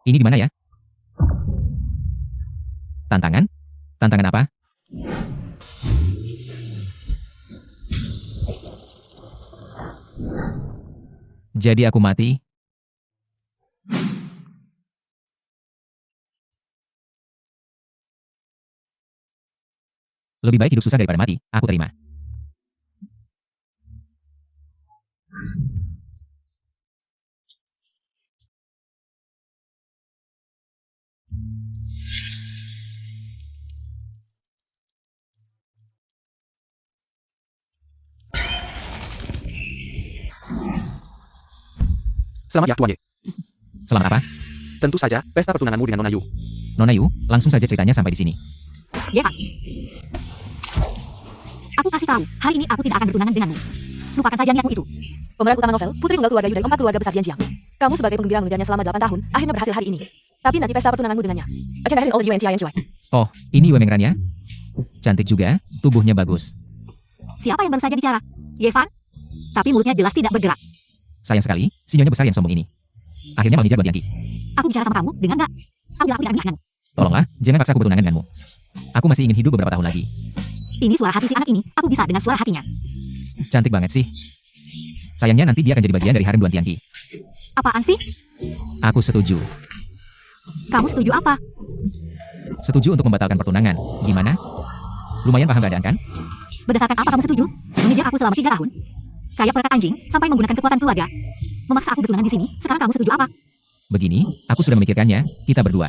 Ini di mana ya? Tantangan? Tantangan apa? Jadi aku mati? Lebih baik hidup susah daripada mati, aku terima. Selamat ya, Tuan Ye. Selamat apa? Tentu saja, pesta pertunanganmu dengan Nona Yu. Nona Yu, langsung saja ceritanya sampai di sini. Ya, Pak. Aku kasih tahu, hari ini aku tidak akan bertunangan denganmu. Lupakan saja niatmu itu. Pemeran utama novel, putri tunggal keluarga Yu dari 4 keluarga besar Dianjiang. Kamu sebagai penggembira mengejarnya selama 8 tahun, akhirnya berhasil hari ini. Tapi nanti pesta pertunanganmu dengannya. I can imagine all you and I enjoy. Oh, ini Yue Mengran ya? Cantik juga, tubuhnya bagus. Siapa yang baru saja bicara? Yevan? Tapi mulutnya jelas tidak bergerak. Sayang sekali, si nyonya besar yang sombong ini. Akhirnya malah ngejar buat Yanti. Aku bicara sama kamu, dengar nggak? Kamu bilang aku tidak menikah denganmu. Tolonglah, jangan paksa aku bertunangan denganmu. Aku masih ingin hidup beberapa tahun lagi. Ini suara hati si anak ini, aku bisa dengar suara hatinya. Cantik banget sih. Sayangnya nanti dia akan jadi bagian dari harem Duan Tianqi. Apaan sih? Aku setuju. Kamu setuju apa? Setuju untuk membatalkan pertunangan. Gimana? Lumayan paham keadaan kan? Berdasarkan apa kamu setuju? Mengejar aku selama 3 tahun. Kayak perekat anjing, sampai menggunakan kekuatan keluarga. Memaksa aku bertunangan di sini, sekarang kamu setuju apa? Begini, aku sudah memikirkannya, kita berdua.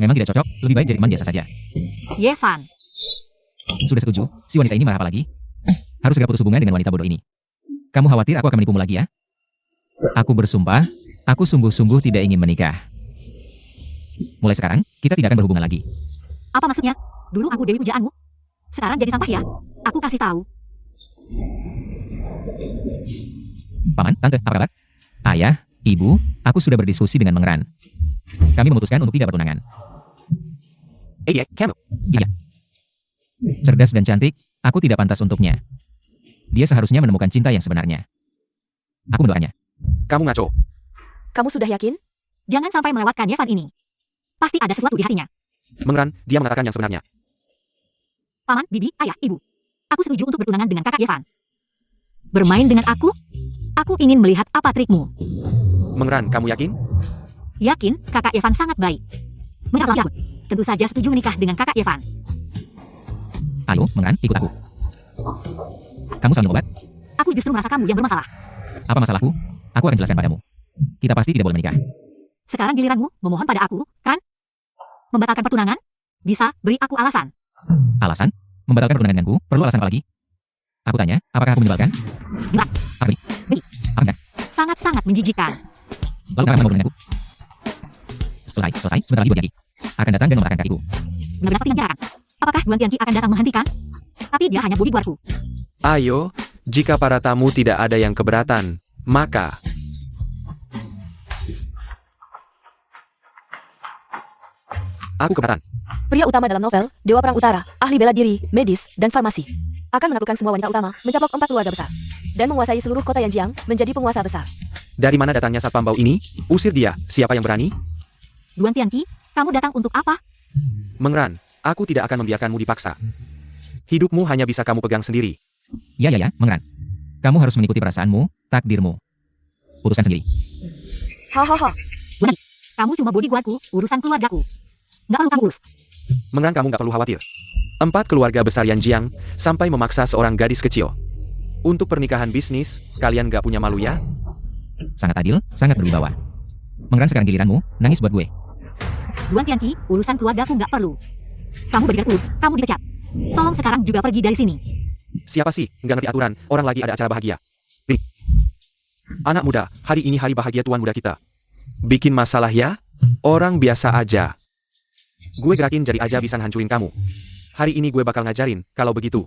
Memang tidak cocok, lebih baik jadi teman biasa saja. Yevan. Sudah setuju, si wanita ini marah apa lagi? Harus segera putus hubungan dengan wanita bodoh ini. Kamu khawatir aku akan menipumu lagi ya? Aku bersumpah, aku sungguh-sungguh tidak ingin menikah. Mulai sekarang, kita tidak akan berhubungan lagi. Apa maksudnya? Dulu aku dewi pujaanmu. Sekarang jadi sampah ya? Aku kasih tahu. Paman, tante, apa kabar? Ayah, ibu, aku sudah berdiskusi dengan Mengran. Kami memutuskan untuk tidak bertunangan. Iya, kamu. Iya. Cerdas dan cantik, aku tidak pantas untuknya. Dia seharusnya menemukan cinta yang sebenarnya. Aku mendoanya. Kamu ngaco. Kamu sudah yakin? Jangan sampai melewatkan Yevan ini. Pasti ada sesuatu di hatinya. Mengran, dia mengatakan yang sebenarnya. Paman, bibi, ayah, ibu. Aku setuju untuk bertunangan dengan kakak Yevan. Bermain dengan aku? Aku ingin melihat apa trikmu. Mengran, kamu yakin? Yakin, kakak Yevan sangat baik. Menikah aku. Tentu saja setuju menikah dengan kakak Yevan. Ayo, Mengran, ikut aku. Kamu selalu obat? Aku justru merasa kamu yang bermasalah. Apa masalahku? Aku akan jelaskan padamu. Kita pasti tidak boleh menikah. Sekarang giliranmu memohon pada aku, kan? Membatalkan pertunangan? Bisa, beri aku alasan. Alasan? Membatalkan pertunangan denganku? Perlu alasan apa lagi? Aku tanya, apakah aku menyebalkan? Enggak. Apa ini? Beri. Apa enggak? Sangat-sangat menjijikan. Lalu kenapa kamu mau denganku? Selesai, sebentar lagi Duan Tianqi akan datang dan memerahkan kakiku. Benar-benar seperti yang diharapkan. Apakah Duan Tianqi akan datang menghentikan? Tapi dia hanya bobi buatku. Ayo, jika para tamu tidak ada yang keberatan, maka... Aku keberatan. Pria utama dalam novel, Dewa Perang Utara, ahli bela diri, medis, dan farmasi. Akan menaklukkan semua wanita utama, mencaplok 4 keluarga besar. Dan menguasai seluruh kota Yanjiang, menjadi penguasa besar. Dari mana datangnya satpam bau ini? Usir dia, siapa yang berani? Duan Tianqi, kamu datang untuk apa? Mengran, aku tidak akan membiarkanmu dipaksa. Hidupmu hanya bisa kamu pegang sendiri. Ya, Mengran. Kamu harus mengikuti perasaanmu, takdirmu. Putuskan sendiri. Hahaha. Duan Tianqi, kamu cuma bobi buatku, urusan keluargaku. Nggak perlu kamu urus. Mengran, kamu nggak perlu khawatir. 4 keluarga besar Yanjiang sampai memaksa seorang gadis kecil. Untuk pernikahan bisnis, kalian nggak punya malu ya? Sangat adil, sangat berwibawa. Mengran, sekarang giliranmu, nangis buat gue. Duan Tianqi, urusan keluargaku nggak perlu. Kamu berikan urus, kamu dipecat. Tolong sekarang juga pergi dari sini. Siapa sih, nggak ngerti aturan, orang lagi ada acara bahagia. Ini. Anak muda, hari ini hari bahagia tuan muda kita. Bikin masalah ya? Orang biasa aja. Gue gerakin jari aja bisa hancurin kamu. Hari ini gue bakal ngajarin, kalau begitu.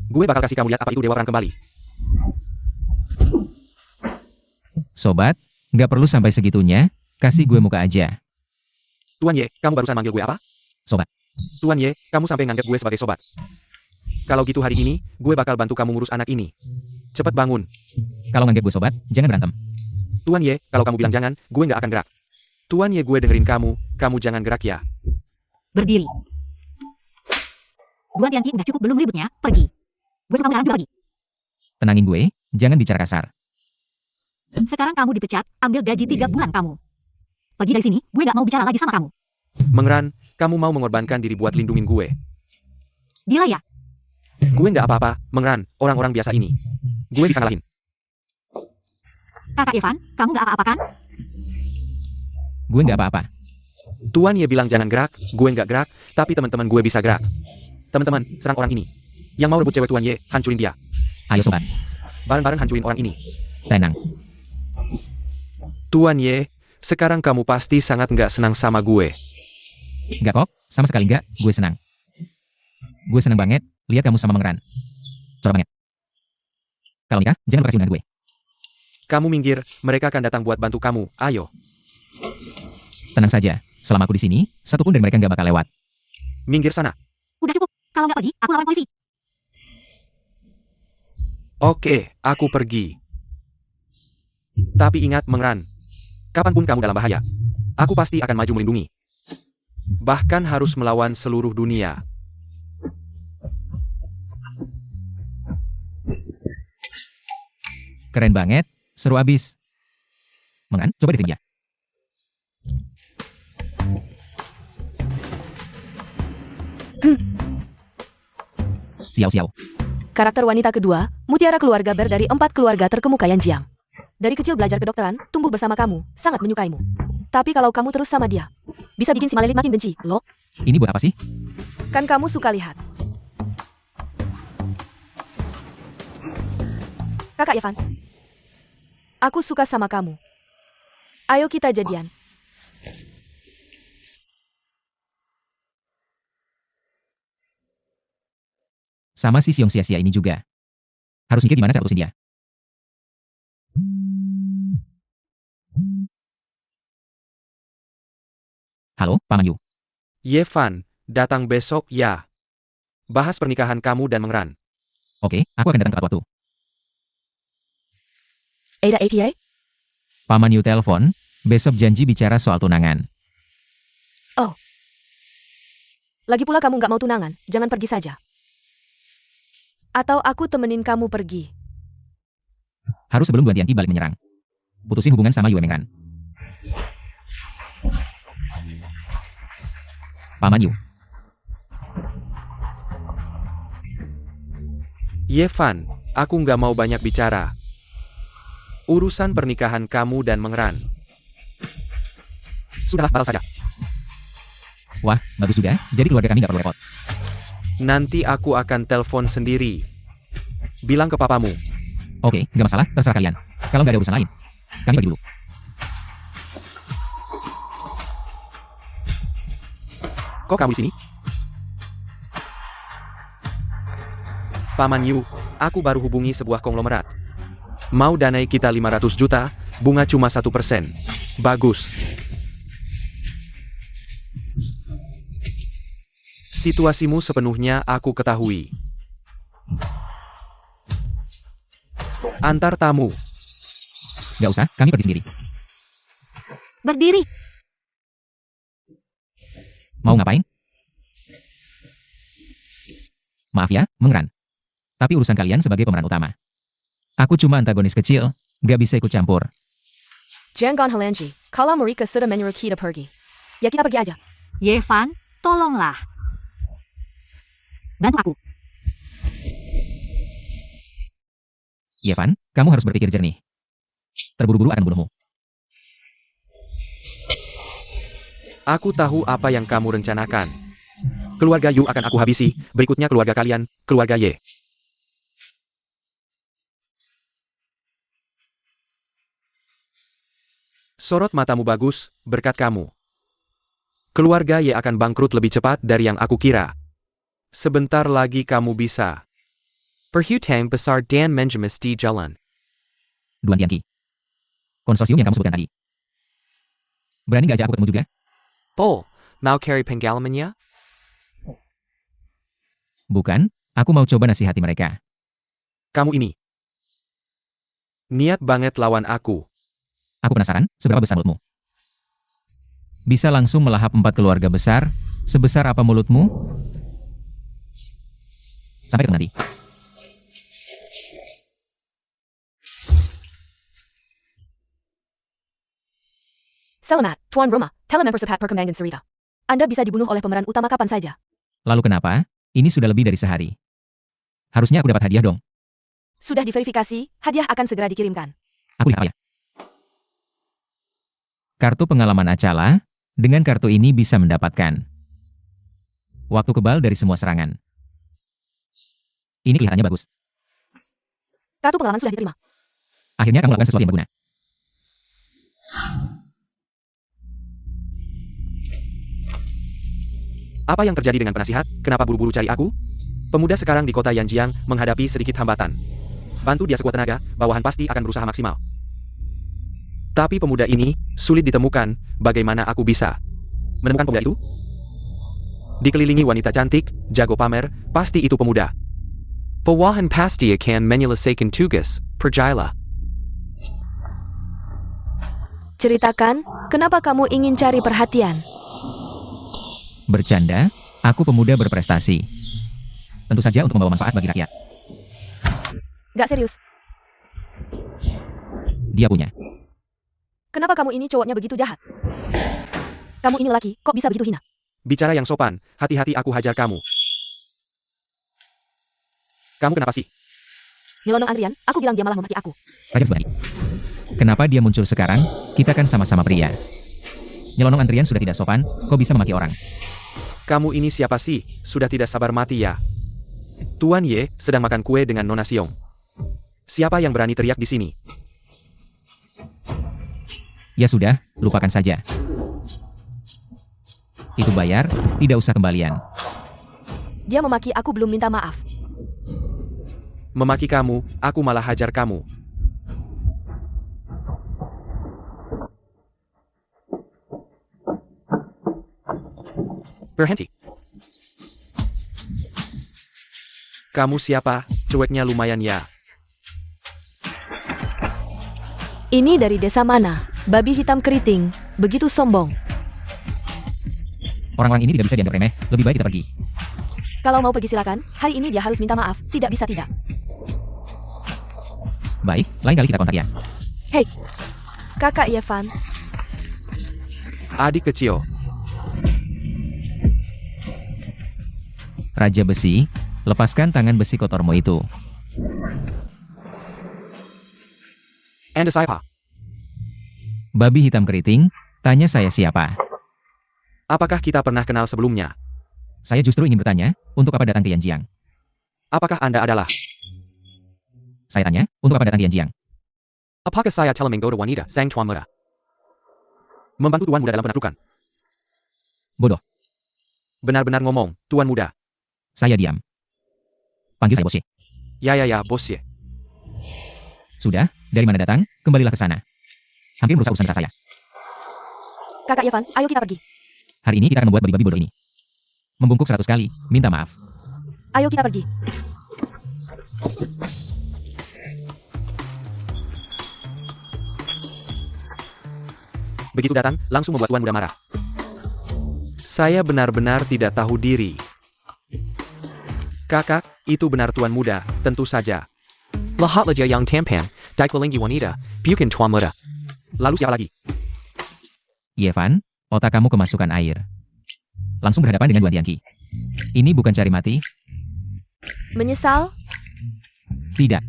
Gue bakal kasih kamu lihat apa itu Dewa Perang kembali. Sobat, nggak perlu sampai segitunya, kasih gue muka aja. Tuan Ye, kamu barusan manggil gue apa? Sobat. Tuan Ye, kamu sampai nganggap gue sebagai sobat. Kalau gitu hari ini, gue bakal bantu kamu ngurus anak ini. Cepet bangun. Kalau nganggap gue sobat, jangan berantem. Tuan Ye, kalau kamu bilang jangan, gue nggak akan gerak. Tuan Ye, gue dengerin kamu, kamu jangan gerak ya. Berdiri. Dua Tianqi udah cukup belum ributnya, pergi. Gue suka kamu pergi. Tenangin gue, jangan bicara kasar. Sekarang kamu dipecat, ambil gaji 3 bulan kamu. Pergi dari sini, gue gak mau bicara lagi sama kamu. Mengran, kamu mau mengorbankan diri buat lindungin gue. Gila ya? Gue nggak apa-apa, Mengran, orang-orang biasa ini. Gue bisa ngalahin. Kakak Evan, kamu gak apa-apa kan? Gue nggak apa-apa. Tuan Ye bilang jangan gerak, gue nggak gerak, tapi teman-teman gue bisa gerak. Teman-teman, serang orang ini. Yang mau rebut cewek Tuan Ye, hancurin dia. Ayo sobat, Bareng-bareng hancurin orang ini. tenang. Tuan Ye, sekarang kamu pasti sangat nggak senang sama gue. Nggak kok, sama sekali nggak, gue senang. Gue senang banget, lihat kamu sama Mengran. Coba banget. Kalau nikah, jangan berkasih dengan gue. Kamu minggir, mereka akan datang buat bantu kamu, ayo. Tenang saja, selama aku di sini, satupun dari mereka nggak bakal lewat. Minggir sana. Udah cukup, kalau gak pergi, aku lawan polisi. Oke, aku pergi. Tapi ingat, Mengran. Kapanpun kamu dalam bahaya, aku pasti akan maju melindungi. Bahkan harus melawan seluruh dunia. Keren banget, seru abis. Mengran, coba diterima. Siau-siau. Karakter wanita kedua, mutiara keluarga Ber dari 4 keluarga terkemuka Yanjiang. Dari kecil belajar kedokteran, tumbuh bersama kamu, sangat menyukaimu. Tapi kalau kamu terus sama dia, bisa bikin si Malelit makin benci, loh. Ini buat apa sih? Kan kamu suka lihat. Kakak Evan, aku suka sama kamu. Ayo kita jadian. Sama si Siong sia-sia ini juga. Harus mikir gimana cara putusin dia. Halo, Paman Yu. Yevan, datang besok ya. Bahas pernikahan kamu dan Mengran. Oke, aku akan datang tepat waktu. Ada APA? Paman Yu telepon, besok janji bicara soal tunangan. Lagi pula kamu nggak mau tunangan, jangan pergi saja. Atau aku temenin kamu pergi. Harus sebelum Duan Tianqi balik menyerang. Putusin hubungan sama Yue Mengran. Paman Yu, Yevan, aku nggak mau banyak bicara. Urusan pernikahan kamu dan Mengran. Sudahlah, batal saja. wah, bagus juga, jadi keluarga kami nggak perlu repot. Nanti aku akan telepon sendiri. Bilang ke papamu. Oke, nggak masalah, terserah kalian. Kalau nggak ada urusan lain, kami pergi dulu. Kok kamu di sini? Paman Yu, aku baru hubungi sebuah konglomerat. Mau danai kita 500 juta, bunga cuma 1%. Bagus. Situasimu sepenuhnya aku ketahui. Antar tamu. Nggak usah, kami pergi sendiri. Berdiri. Mau ngapain? Maaf ya, Mengran. Tapi urusan kalian sebagai pemeran utama. Aku cuma antagonis kecil, nggak bisa ikut campur. Jangan halangi, kalau mereka sudah menyuruh kita pergi. Ya kita pergi aja. Yevan, tolonglah. Bantu aku. Yevan, kamu harus berpikir jernih. Terburu-buru akan membunuhmu. Aku tahu apa yang kamu rencanakan. Keluarga Yu akan aku habisi, berikutnya keluarga kalian, keluarga Ye. Sorot matamu bagus, berkat kamu. Keluarga Ye akan bangkrut lebih cepat dari yang aku kira. Sebentar lagi kamu bisa. Perhutang besar dan menjemas di jalan. Duan Tianqi. Konsorsium yang kamu sebutkan tadi. Berani nggak ajak aku ketemu juga? Paul, mau cari pengalamannya? Bukan, aku mau coba nasihati mereka. Kamu ini. Niat banget lawan aku. Aku penasaran, seberapa besar mulutmu? bisa langsung melahap 4 keluarga besar, sebesar apa mulutmu? Sampai ketemu nanti. Selamat, Tuan Roma, Telemembership Perkembangan Cerita. Anda bisa dibunuh oleh pemeran utama kapan saja. Lalu kenapa? Ini sudah lebih dari sehari. Harusnya aku dapat hadiah dong. Sudah diverifikasi, hadiah akan segera dikirimkan. Aku lihat apa ya? Kartu pengalaman Acala, dengan kartu ini bisa mendapatkan waktu kebal dari semua serangan. Ini kelihatannya bagus. Kartu pengalaman sudah diterima. Akhirnya kamu melakukan sesuatu yang berguna. Apa yang terjadi dengan penasihat? Kenapa buru-buru cari aku? Pemuda sekarang di kota Yanjiang menghadapi sedikit hambatan. Bantu dia sekuat tenaga, bawahan pasti akan berusaha maksimal. Tapi pemuda ini sulit ditemukan. Bagaimana aku bisa menemukan pemuda itu? Dikelilingi wanita cantik, jago pamer, pasti itu pemuda. Bawahan pasti akan menyelesaikan tugas, percayalah. Ceritakan, kenapa kamu ingin cari perhatian? Bercanda, aku pemuda berprestasi. Tentu saja untuk membawa manfaat bagi rakyat. Gak serius. Dia punya. Kenapa kamu ini cowoknya begitu jahat? Kamu ini laki, kok bisa begitu hina? Bicara yang sopan, hati-hati aku hajar kamu. Kamu kenapa sih? Nyelonong Andrian, aku bilang dia malah memaki aku. Raja Besbari. Kenapa dia muncul sekarang? Kita kan sama-sama pria. Nyelonong antrian sudah tidak sopan, kok bisa memaki orang? Kamu ini siapa sih? Sudah tidak sabar mati ya? Tuan Ye sedang makan kue dengan Nona Siong. Siapa yang berani teriak di sini? Ya sudah, lupakan saja. Itu bayar, tidak usah kembalian. Dia memaki aku belum minta maaf. Memaki kamu, aku malah hajar kamu. Berhenti. Kamu siapa? Cueknya lumayan ya. Ini dari desa mana? Babi hitam keriting, begitu sombong. Orang-orang ini tidak bisa dianggap remeh, lebih baik kita pergi. Kalau mau pergi silakan, hari ini dia harus minta maaf, tidak bisa tidak. Baik, lain kali kita kontak ya. Hei, kakak Yevan, Adik kecil. Raja Besi, lepaskan tangan besi kotormu itu. Anda siapa? Babi hitam keriting, tanya saya siapa. Apakah kita pernah kenal sebelumnya? Saya justru ingin bertanya, untuk apa datang ke Yanjiang? Apakah Anda adalah? Saya tanya, untuk apa datang ke Yanjiang? Apakah saya telah menggoda wanita sang tuan muda? Membantu tuan muda dalam penaklukan. Bodoh, Benar-benar ngomong, tuan muda. saya diam. Panggil saya bos Ye. Ya, bos Ye. Sudah, dari mana datang? Kembalilah ke sana. Hampir merusak urusan saya. kakak Yevan, ayo kita pergi. Hari ini kita akan membuat babi-babi bodoh ini membungkuk 100 kali, minta maaf. Ayo kita pergi. Begitu datang, langsung membuat tuan muda marah. Saya benar-benar tidak tahu diri. Kakak, itu benar tuan muda, tentu saja. Lahat leja yang tampan, dikelilingi wanita, bukan tuan muda. Lalu siapa lagi? Yevan, otak kamu kemasukan air. Langsung berhadapan dengan Duan Tianqi. Ini bukan cari mati? Menyesal? Tidak.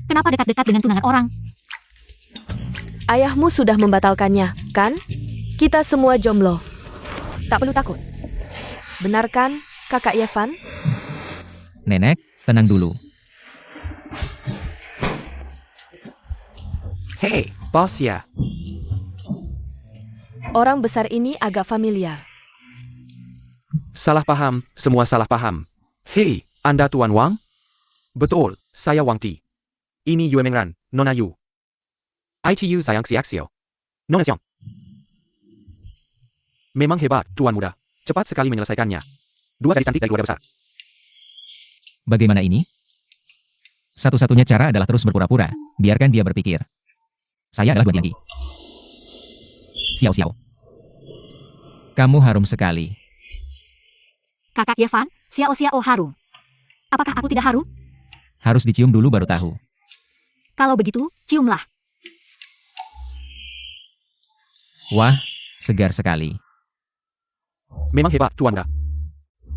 Kenapa dekat-dekat dengan tunangan orang? Ayahmu sudah membatalkannya, kan? Kita semua jomblo. Tak perlu takut. Benar kan, kakak Yevan? Nenek, tenang dulu. Hei, bos ya. Orang besar ini agak familiar. Salah paham, semua salah paham. Hei, Anda Tuan Wang? Betul, saya Wang Ti. Ini Yue Mengran, Nona Yu. ITU sayang siaksio. Nona Xiong. Memang hebat, Tuan Muda. Cepat sekali menyelesaikannya. Dua gadis cantik dari keluarga besar. Bagaimana ini? Satu-satunya cara adalah terus berpura-pura. Biarkan dia berpikir. Saya adalah Duan Tianqi. Xiao Xiao. Kamu harum sekali. Kakak Yevan, Xiao harum. Apakah aku tidak harum? Harus dicium dulu baru tahu. Kalau begitu, ciumlah. Wah, segar sekali. Memang hebat, Tuan Ga.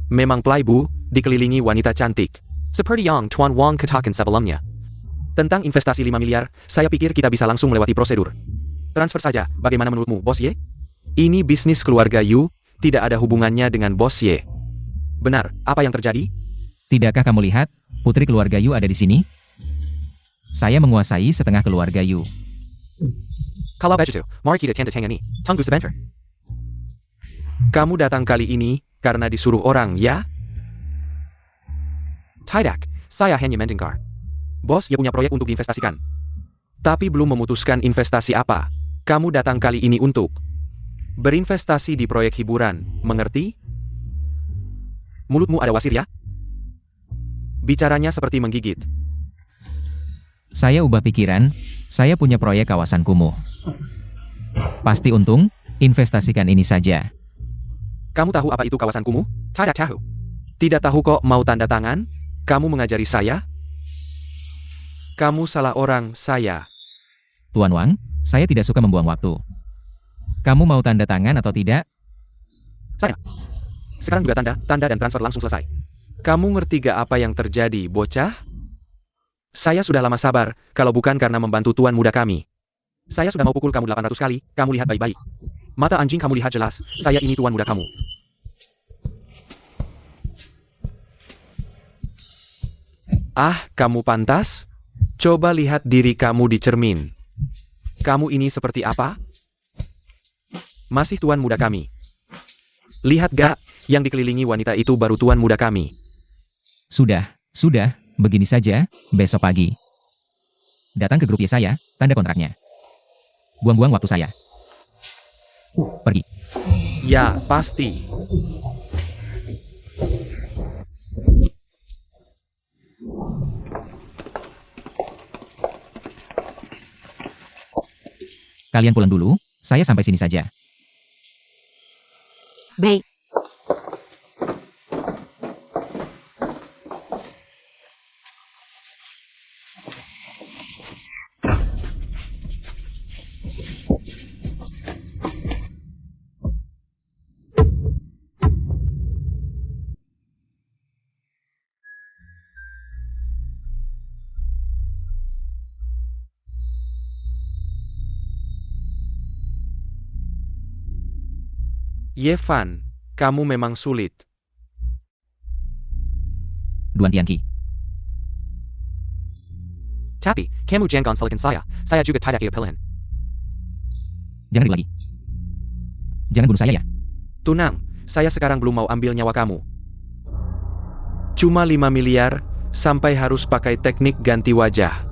Memang playbu, dikelilingi wanita cantik. Seperti yang Tuan Wang katakan sebelumnya. Tentang investasi 5 miliar, saya pikir kita bisa langsung melewati prosedur. Transfer saja, bagaimana menurutmu, Bos Ye? Ini bisnis keluarga Yu, tidak ada hubungannya dengan Bos Ye. Benar, apa yang terjadi? Tidakkah kamu lihat, putri keluarga Yu ada di sini? Saya menguasai setengah keluarga Yu. Kalau begitu, mari kita tanda tangani. Tunggu sebentar. Kamu datang kali ini karena disuruh orang, ya? Tidak, saya hanya mendengar. Bos Ye punya proyek untuk diinvestasikan. Tapi belum memutuskan investasi apa. Kamu datang kali ini untuk berinvestasi di proyek hiburan, mengerti? Mulutmu ada wasir ya? Bicaranya seperti menggigit. Saya ubah pikiran, saya punya proyek kawasan kumuh. Pasti untung, investasikan ini saja. Kamu tahu apa itu kawasan kumuh? Tidak tahu. Tidak tahu kok mau tanda tangan? Kamu mengajari saya? Kamu salah orang, saya. Tuan Wang, saya tidak suka membuang waktu. Kamu mau tanda tangan atau tidak? Saya. Sekarang juga tanda dan transfer langsung selesai. Kamu ngerti gak apa yang terjadi, bocah? Saya sudah lama sabar, kalau bukan karena membantu tuan muda kami. Saya sudah mau pukul kamu 800 kali, kamu lihat baik-baik. Mata anjing kamu lihat jelas, saya ini tuan muda kamu. Ah, kamu pantas? Coba lihat diri kamu di cermin. Kamu ini seperti apa? Masih tuan muda kami. Lihat gak, yang dikelilingi wanita itu baru tuan muda kami. Sudah, begini saja, besok pagi. Datang ke grup Y saya, tanda kontraknya. Buang-buang waktu saya. Pergi. Ya, pasti. Kalian pulang dulu, saya sampai sini saja. Baik. Yevan, kamu memang sulit. Duan Tianqi. Tapi, kamu jangan salahkan saya juga tidak ada pilihan. Jangan ribut lagi. Jangan bunuh saya ya. Tunang, saya sekarang belum mau ambil nyawa kamu. Cuma 5 miliar, sampai harus pakai teknik ganti wajah.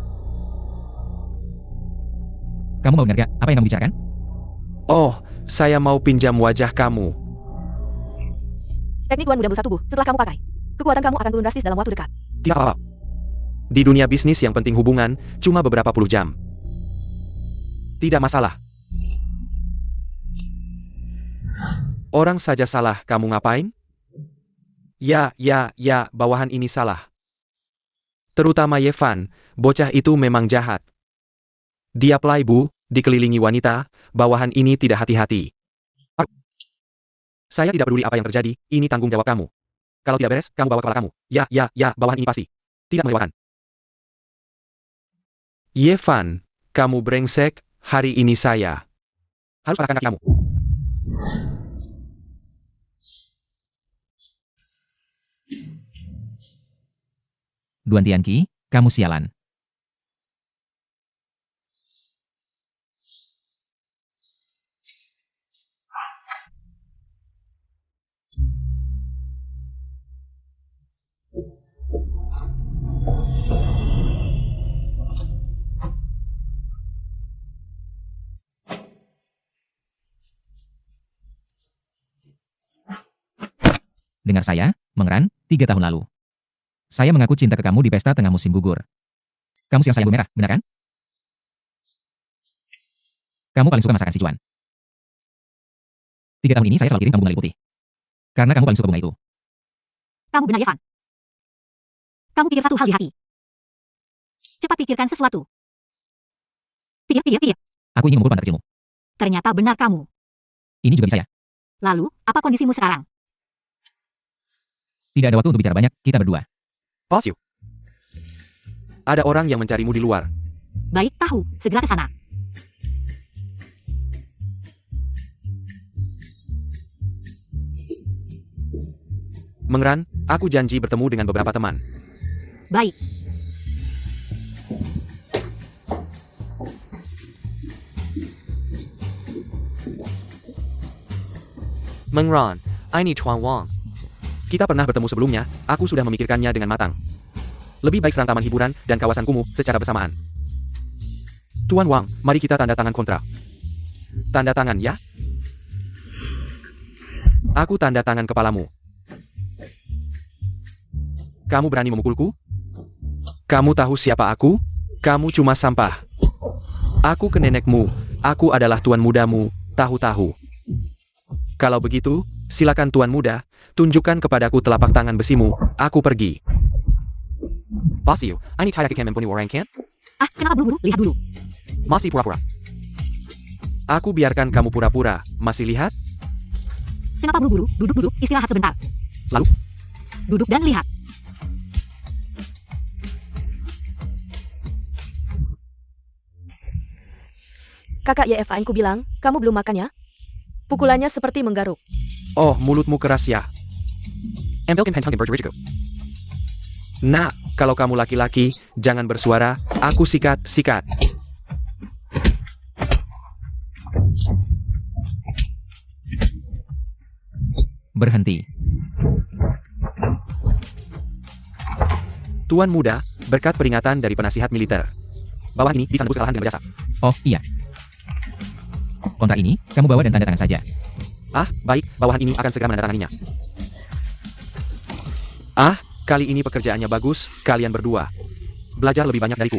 Kamu mau dengar gak apa yang kamu bicarakan? Oh, saya mau pinjam wajah kamu. Teknik Tuan Muda merusak tubuh setelah kamu pakai. Kekuatan kamu akan turun drastis dalam waktu dekat. Tidak apa-apa. Di dunia bisnis yang penting hubungan, cuma beberapa puluh jam. Tidak masalah. Orang saja salah, kamu ngapain? Ya, bawahan ini salah. Terutama Yevan, bocah itu memang jahat. Dia playbu, dikelilingi wanita, bawahan ini tidak hati-hati. Saya tidak peduli apa yang terjadi, ini tanggung jawab kamu. Kalau tidak beres, kamu bawa kepala kamu. Ya, bawahan ini pasti. Tidak melewatkan. Yevan, kamu brengsek, hari ini saya harus patahkan kaki kamu. Duan Tianqi, kamu sialan. Dengar saya, Mengran, 3 tahun lalu. Saya mengaku cinta ke kamu di pesta tengah musim gugur. Kamu siang saya merah, benar kan? Kamu paling suka masakan Sichuan. 3 tahun ini saya selalu kirim kamu bunga lili putih. Karena kamu paling suka bunga itu. Kamu benar, Yevan. Kamu pikir satu hal di hati. Cepat pikirkan sesuatu. Pikir. Aku ingin memukul pantat kecilmu. Ternyata benar kamu. Ini juga bisa ya? Lalu, apa kondisimu sekarang? Tidak ada waktu untuk bicara banyak, kita berdua. Pause you. Ada orang yang mencarimu di luar. Baik, tahu. Segera ke sana. Mengran, aku janji bertemu dengan beberapa teman. Baik. Mengran, ini Chuan Wang. Kita pernah bertemu sebelumnya, aku sudah memikirkannya dengan matang. Lebih baik serang taman hiburan dan kawasan kumuh secara bersamaan. Tuan Wang, mari kita tanda tangan kontrak. Tanda tangan ya? Aku tanda tangan kepalamu. Kamu berani memukulku? Kamu tahu siapa aku? Kamu cuma sampah. Aku ke nenekmu, aku adalah tuan mudamu, tahu-tahu. Kalau begitu, silakan tuan muda, tunjukkan kepadaku telapak tangan besimu, aku pergi. Pasio, ini tidak akan membunuh orang kan? Ah, kenapa buru-buru? Lihat dulu. Masih pura-pura. Aku biarkan kamu pura-pura, masih lihat? Kenapa buru-buru? Duduk, istirahat sebentar. Lalu? Duduk dan lihat. Kakak Yevan ku bilang, kamu belum makan ya? Pukulannya seperti menggaruk. Oh, mulutmu keras ya. Nah, kalau kamu laki-laki, jangan bersuara, aku sikat. Berhenti. Tuan muda, berkat peringatan dari penasihat militer. Bawah ini bisa nebus kesalahan dengan berjasa. Oh, iya. Kontrak ini, kamu bawa dan tanda tangan saja. Ah, baik, bawahan ini akan segera menandatanganinya. Ah, kali ini pekerjaannya bagus, kalian berdua. Belajar lebih banyak dariku.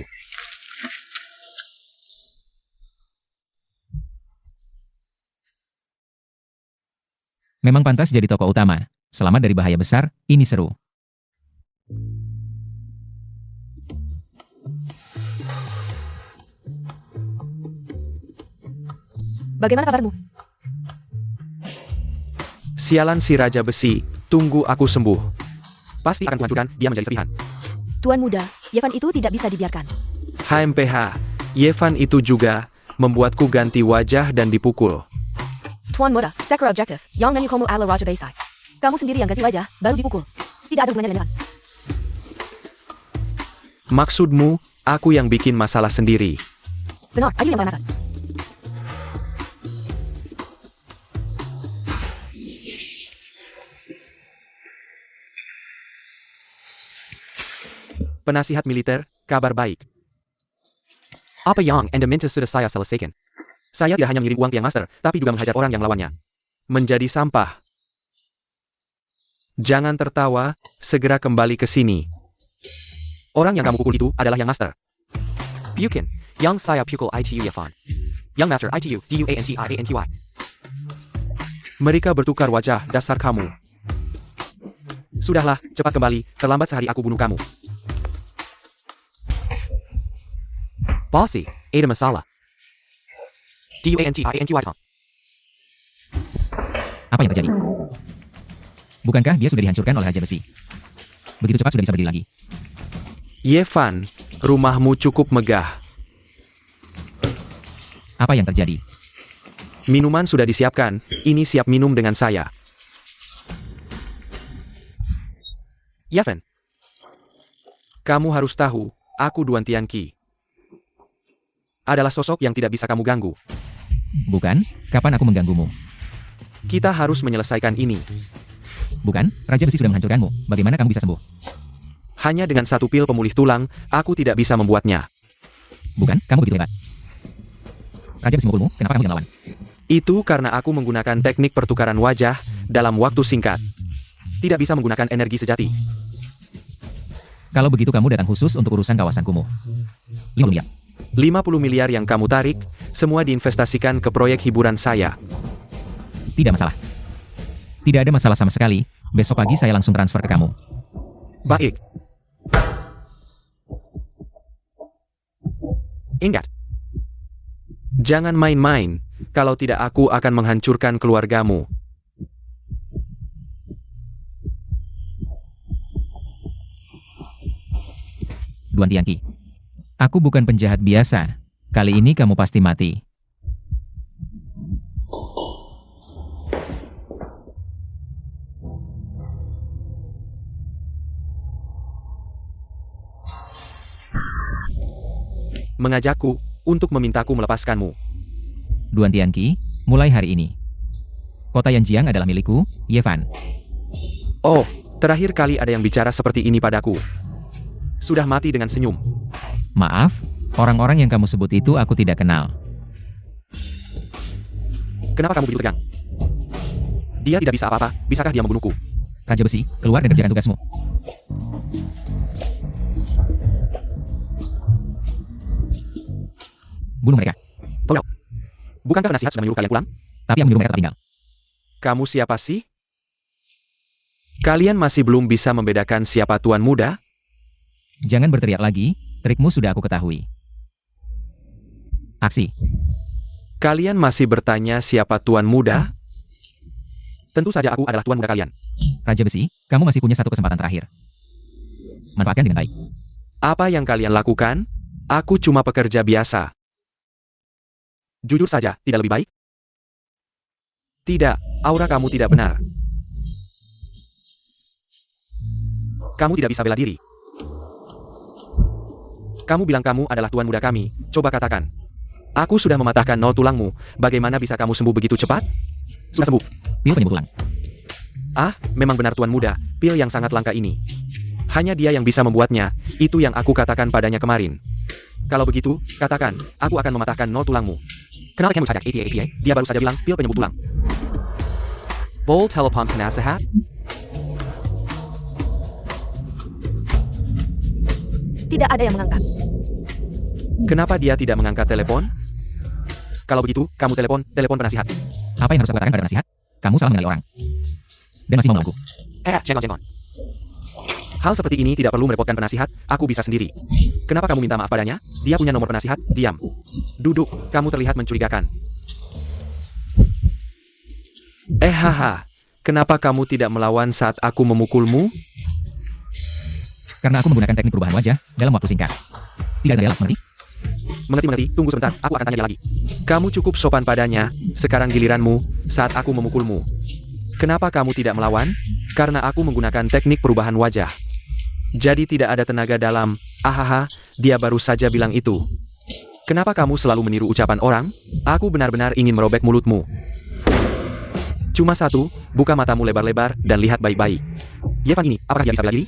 Memang pantas jadi tokoh utama. Selamat dari bahaya besar, ini seru. Bagaimana kabarmu? Sialan si Raja Besi, tunggu aku sembuh. Pasti akan kuhancurkan dia menjadi serpihan. Tuan muda, Yevan itu tidak bisa dibiarkan. HMPH, Yevan itu juga membuatku ganti wajah dan dipukul. Tuan muda, Sakura objektif, yang menyukamu adalah Raja Besai. Kamu sendiri yang ganti wajah, baru dipukul. Tidak ada hubungannya dengan Yevan. Maksudmu, aku yang bikin masalah sendiri. Benar, Ayu yang panas. Penasihat militer, kabar baik. Apa yang Anda minta sudah saya selesaikan. Saya tidak hanya mengirim uang ke Yang Master, tapi juga menghajar orang yang melawannya. Menjadi sampah. Jangan tertawa, segera kembali ke sini. Orang yang kamu pukul itu adalah Yang Master. Bukan, yang saya pukul itu Yevan. Yang Master itu Duantianky. Mereka bertukar wajah, dasar kamu. Sudahlah, cepat kembali, terlambat sehari aku bunuh kamu. Bossy, ada masalah. Duantianky. Apa yang terjadi? Bukankah dia sudah dihancurkan oleh Raja Besi? Begitu cepat sudah bisa berdiri lagi. Yevan, rumahmu cukup megah. Apa yang terjadi? Minuman sudah disiapkan, ini siap minum dengan saya. Yevan, kamu harus tahu, aku Duantianky adalah sosok yang tidak bisa kamu ganggu. Bukan, kapan aku mengganggumu? Kita harus menyelesaikan ini. Bukan, Raja Besi sudah menghancurkanmu. Bagaimana kamu bisa sembuh? Hanya dengan satu pil pemulih tulang, aku tidak bisa membuatnya. Bukan, kamu begitu hebat. Raja Besi memukulmu, kenapa kamu yang lawan? Itu karena aku menggunakan teknik pertukaran wajah dalam waktu singkat. Tidak bisa menggunakan energi sejati. Kalau begitu kamu datang khusus untuk urusan kawasan kumuh. 50 miliar. 50 miliar yang kamu tarik, semua diinvestasikan ke proyek hiburan saya. Tidak masalah. Tidak ada masalah sama sekali. Besok pagi saya langsung transfer ke kamu. Baik. Ingat. Jangan main-main. Kalau tidak aku akan menghancurkan keluargamu. Duan Tianqi. Aku bukan penjahat biasa. Kali ini kamu pasti mati. Mengajakku untuk memintaku melepaskanmu. Duan Tianqi, mulai hari ini. Kota Yanjiang adalah milikku, Ye Fan. Oh, terakhir kali ada yang bicara seperti ini padaku. Sudah mati dengan senyum. Maaf, orang-orang yang kamu sebut itu aku tidak kenal. Kenapa kamu begitu tegang? Dia tidak bisa apa-apa, bisakah dia membunuhku? Raja Besi, keluar dan kerjakan tugasmu. Bunuh mereka. Tolong. Bukankah penasihat sudah menyuruh kalian pulang? Tapi yang menyuruh mereka tetap tinggal. Kamu siapa sih? Kalian masih belum bisa membedakan siapa Tuan Muda? Jangan berteriak lagi, trikmu sudah aku ketahui. Aksi. Kalian masih bertanya siapa Tuan Muda? Tentu saja aku adalah Tuan Muda kalian. Raja Besi, kamu masih punya satu kesempatan terakhir. Manfaatkan dengan baik. Apa yang kalian lakukan? Aku cuma pekerja biasa. Jujur saja, tidak lebih baik? Tidak, aura kamu tidak benar. Kamu tidak bisa bela diri. Kamu bilang kamu adalah Tuan Muda kami, coba katakan. Aku sudah mematahkan 0 tulangmu, bagaimana bisa kamu sembuh begitu cepat? Sudah sembuh. Pil penyembuh tulang. Ah, memang benar Tuan Muda, pil yang sangat langka ini. Hanya dia yang bisa membuatnya, itu yang aku katakan padanya kemarin. Kalau begitu, katakan, aku akan mematahkan 0 tulangmu. Kenapa kamu sadar APA? Dia baru saja bilang pil penyembuh tulang. Bol telepon penasehat? Tidak ada yang mengangkat. Kenapa dia tidak mengangkat telepon? Kalau begitu, kamu telepon penasihat. Apa yang harus aku katakan pada nasihat? Kamu salah mengenali orang. Dan masih mau melakukan. Jenggon. Hal seperti ini tidak perlu merepotkan penasihat, aku bisa sendiri. Kenapa kamu minta maaf padanya? Dia punya nomor penasihat, diam. Duduk, kamu terlihat mencurigakan. Haha, kenapa kamu tidak melawan saat aku memukulmu? Karena aku menggunakan teknik perubahan wajah dalam waktu singkat. Tidak ada dialog, mengerti? Mengerti, tunggu sebentar, aku akan tanya dia lagi. Kamu cukup sopan padanya, sekarang giliranmu, saat aku memukulmu. Kenapa kamu tidak melawan? Karena aku menggunakan teknik perubahan wajah. Jadi tidak ada tenaga dalam, ahaha, dia baru saja bilang itu. Kenapa kamu selalu meniru ucapan orang? Aku benar-benar ingin merobek mulutmu. Cuma satu, buka matamu lebar-lebar dan lihat baik-baik. Ye Fan ini, apakah dia bisa bela diri?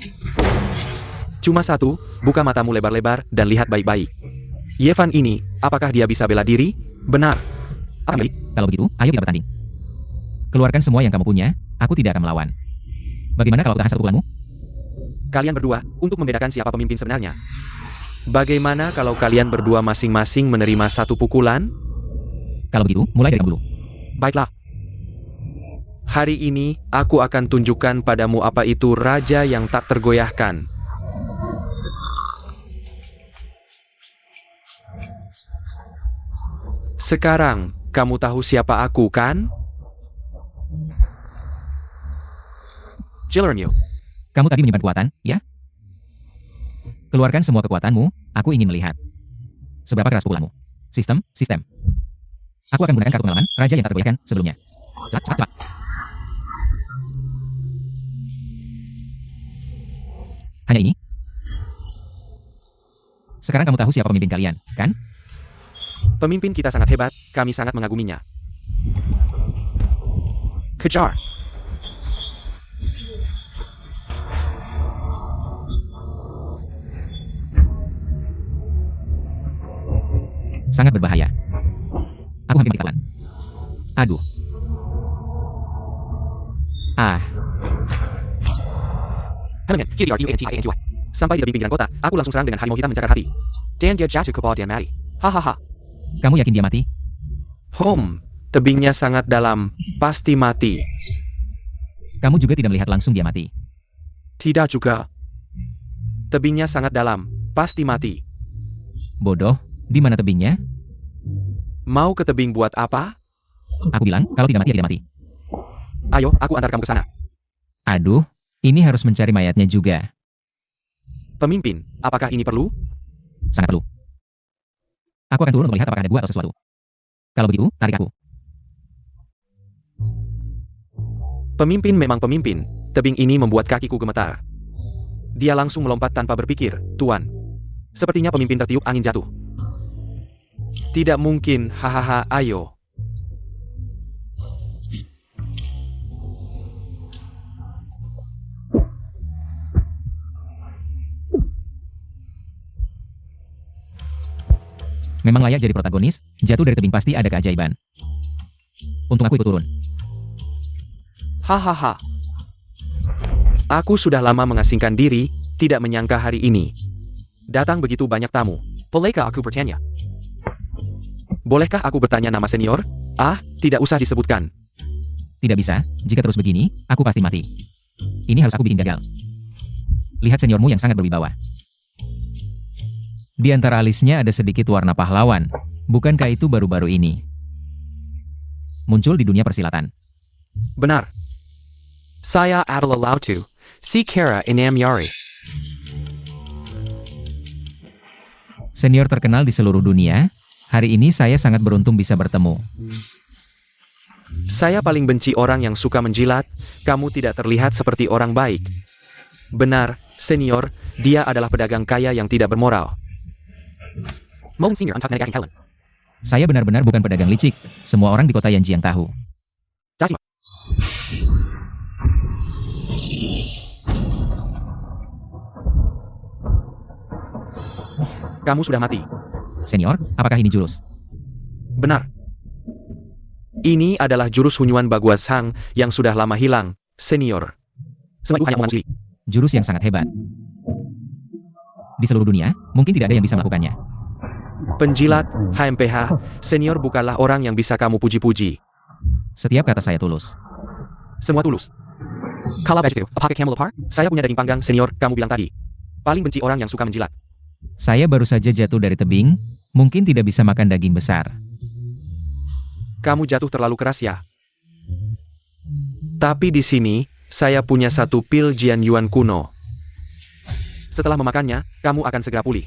Cuma satu, buka matamu lebar-lebar dan lihat baik-baik. Ye Fan ini, apakah dia bisa bela diri? Benar. Baik, kalau begitu, ayo kita bertanding. Keluarkan semua yang kamu punya, aku tidak akan melawan. Bagaimana kalau tahan satu pukulanmu? Kalian berdua, untuk membedakan siapa pemimpin sebenarnya. Bagaimana kalau kalian berdua masing-masing menerima satu pukulan? Kalau begitu, mulai dari kamu dulu. Baiklah. Hari ini, aku akan tunjukkan padamu apa itu raja yang tak tergoyahkan. Sekarang, kamu tahu siapa aku, kan? Jilernyu. Kamu tadi menyimpan kekuatan, ya? Keluarkan semua kekuatanmu, aku ingin melihat. Seberapa keras pukulanmu? Sistem. Aku akan menggunakan kartu pengalaman, raja yang tak tergoyahkan sebelumnya. Cepat. Hanya ini? Sekarang kamu tahu siapa pemimpin kalian, kan? Pemimpin kita sangat hebat, kami sangat mengaguminya. Kejar. Sangat berbahaya. Aku hampir mati kawan. Aduh. Halangan, kiri RUNTINGY. Sampai di tepi pinggiran kota, aku langsung serang dengan harimau hitam mencakar hati. Dan dia jatuh ke bawah dan mati. Hahaha. Kamu yakin dia mati? Tebingnya sangat dalam, pasti mati. Kamu juga tidak melihat langsung dia mati. Tidak juga. Tebingnya sangat dalam, pasti mati. Bodoh, di mana tebingnya? Mau ke tebing buat apa? Aku bilang, kalau tidak mati ya tidak mati. Ayo, aku antar kamu ke sana. Aduh, ini harus mencari mayatnya juga. Pemimpin, apakah ini perlu? Sangat perlu. Aku akan turun untuk melihat apakah ada gua atau sesuatu. Kalau begitu, tarik aku. Pemimpin memang pemimpin. Tebing ini membuat kakiku gemetar. Dia langsung melompat tanpa berpikir, Tuan. Sepertinya pemimpin tertiup angin jatuh. Tidak mungkin, hahaha, ayo. Memang layak jadi protagonis, jatuh dari tebing pasti ada keajaiban. Untung aku ikut turun. Hahaha. Aku sudah lama mengasingkan diri, tidak menyangka hari ini. Datang begitu banyak tamu. Bolehkah aku bertanya? Bolehkah aku bertanya nama senior? Ah, tidak usah disebutkan. Tidak bisa, jika terus begini, aku pasti mati. Ini harus aku bikin gagal. Lihat seniormu yang sangat berwibawa. Di antara alisnya ada sedikit warna pahlawan. Bukankah itu baru-baru ini muncul di dunia persilatan? Benar. Saya adalah Lautu, si Kara Inamyari. Senior terkenal di seluruh dunia. Hari ini saya sangat beruntung bisa bertemu. Saya paling benci orang yang suka menjilat. Kamu tidak terlihat seperti orang baik. Benar, senior, dia adalah pedagang kaya yang tidak bermoral. Saya benar-benar bukan pedagang licik. Semua orang di kota Yanjiang tahu. Kamu sudah mati. Senior, apakah ini jurus? Benar. Ini adalah jurus Hunyuan Baguas Hang yang sudah lama hilang, senior. Semua itu hanya omongan asli. Jurus yang sangat hebat. Di seluruh dunia, mungkin tidak ada yang bisa melakukannya. Penjilat, HMPH, senior bukanlah orang yang bisa kamu puji-puji. Setiap kata saya tulus. Semua tulus. Kalau begitu, apakah kamu lapar? Saya punya daging panggang, senior, kamu bilang tadi. Paling benci orang yang suka menjilat. Saya baru saja jatuh dari tebing, mungkin tidak bisa makan daging besar. Kamu jatuh terlalu keras ya. Tapi di sini, saya punya satu pil Jian Yuan kuno. Setelah memakannya, kamu akan segera pulih.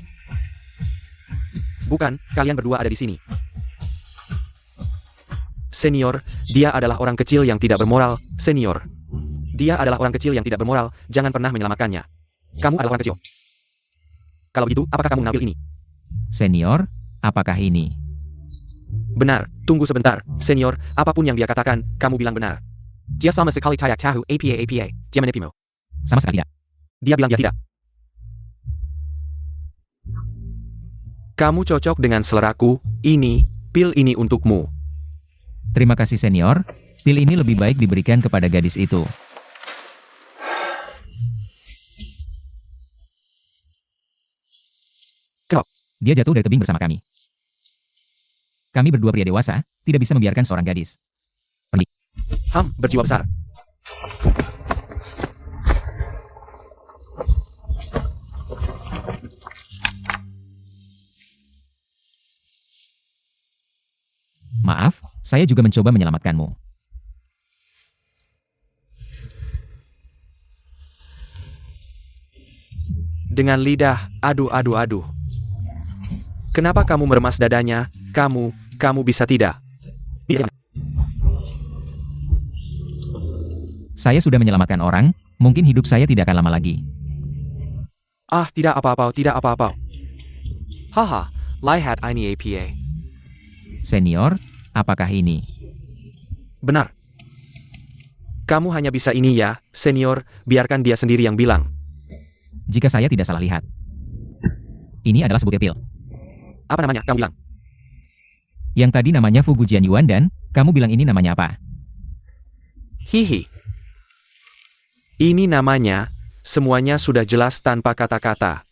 Bukan, kalian berdua ada di sini. Senior, dia adalah orang kecil yang tidak bermoral, senior. Dia adalah orang kecil yang tidak bermoral, jangan pernah menyelamatkannya. Kamu adalah orang kecil. Kalau begitu, apakah kamu mengambil ini? Senior, apakah ini? Benar, tunggu sebentar, senior, apapun yang dia katakan, kamu bilang benar. Dia sama sekali tidak tahu apa, dia menipumu. Sama sekali tidak. Dia bilang dia tidak. Kamu cocok dengan seleraku, pil ini untukmu. Terima kasih senior, pil ini lebih baik diberikan kepada gadis itu. Dia jatuh dari tebing bersama kami. Kami berdua pria dewasa, tidak bisa membiarkan seorang gadis pergi. Berjiwa besar. Maaf, saya juga mencoba menyelamatkanmu. Dengan lidah, aduh. Kenapa kamu meremas dadanya? Kamu bisa tidak? Saya sudah menyelamatkan orang, mungkin hidup saya tidak akan lama lagi. Tidak apa-apa. Haha, lihat ini apa. Senior, apakah ini? Benar. Kamu hanya bisa ini ya, senior, biarkan dia sendiri yang bilang. Jika saya tidak salah lihat. Ini adalah sebuah pil. Apa namanya, kamu bilang? Yang tadi namanya Fugu Jian Yuan dan, kamu bilang ini namanya apa? Hihi. Ini namanya, semuanya sudah jelas tanpa kata-kata.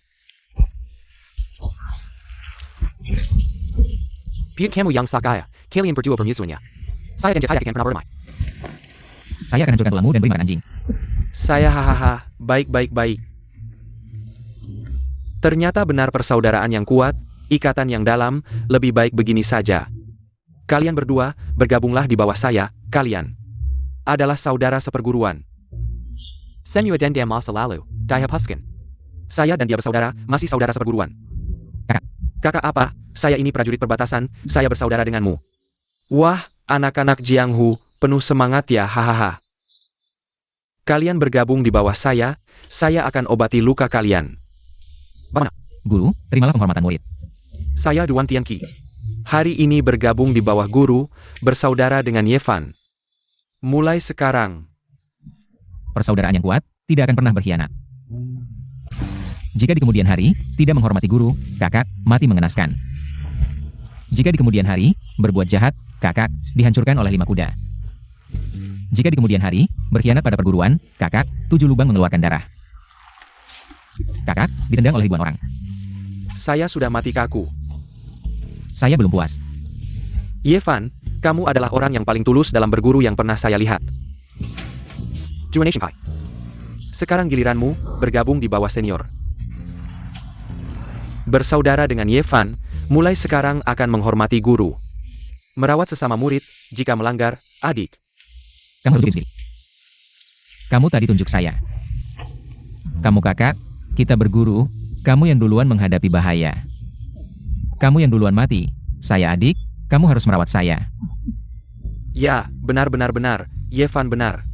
Piut kamu yang sakaya, kalian berdua bermusuhnya. Saya dan Jet Hayak pernah berdamai. Saya akan hancurkan tulangmu dan beri makan anjing. Saya hahaha, baik. Ternyata benar persaudaraan yang kuat, ikatan yang dalam, lebih baik begini saja. Kalian berdua, bergabunglah di bawah saya, kalian adalah saudara seperguruan. Senyu dan dia masa lalu, Daya Paskin. Saya dan dia bersaudara, masih saudara seperguruan. Kakak apa? Saya ini prajurit perbatasan, saya bersaudara denganmu. Wah, anak-anak Jianghu, penuh semangat ya, hahaha. Kalian bergabung di bawah saya akan obati luka kalian. Bagaimana? Guru, terimalah penghormatan murid. Saya Duan Tianqi. Hari ini bergabung di bawah guru, bersaudara dengan Yevan. Mulai sekarang, Persaudaraan yang kuat tidak akan pernah berkhianat. Jika di kemudian hari tidak menghormati guru, kakak mati mengenaskan. Jika di kemudian hari berbuat jahat, kakak dihancurkan oleh 5 kuda. Jika di kemudian hari berkhianat pada perguruan, kakak 7 lubang mengeluarkan darah. Kakak ditendang oleh ribuan orang. saya sudah mati kaku. Saya belum puas. Yevan, kamu adalah orang yang paling tulus dalam berguru yang pernah saya lihat. Juan Shinkai. Sekarang giliranmu, bergabung di bawah senior. Bersaudara dengan Yevan, mulai sekarang akan menghormati guru. Merawat sesama murid, jika melanggar, adik. Kamu harus bikin sendiri. Kamu tadi tunjuk saya. Kamu kakak, kita berguru, kamu yang duluan menghadapi bahaya. Kamu yang duluan mati, saya adik, kamu harus merawat saya. Ya, benar, Yevan benar.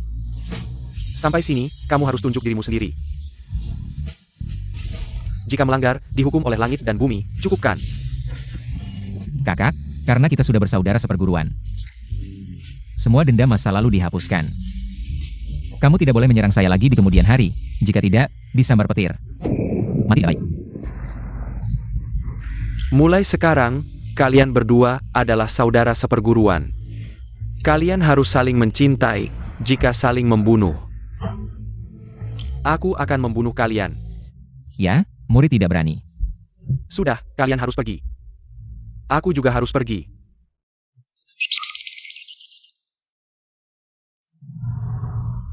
Sampai sini, kamu harus tunjuk dirimu sendiri. Jika melanggar, dihukum oleh langit dan bumi, cukupkan. Kakak, karena kita sudah bersaudara seperguruan. Semua dendam masa lalu dihapuskan. Kamu tidak boleh menyerang saya lagi di kemudian hari, jika tidak, disambar petir. Mati baik. Mulai sekarang, kalian berdua adalah saudara seperguruan. Kalian harus saling mencintai, jika saling membunuh. Aku akan membunuh kalian. Ya, murid tidak berani. Sudah, kalian harus pergi. Aku juga harus pergi.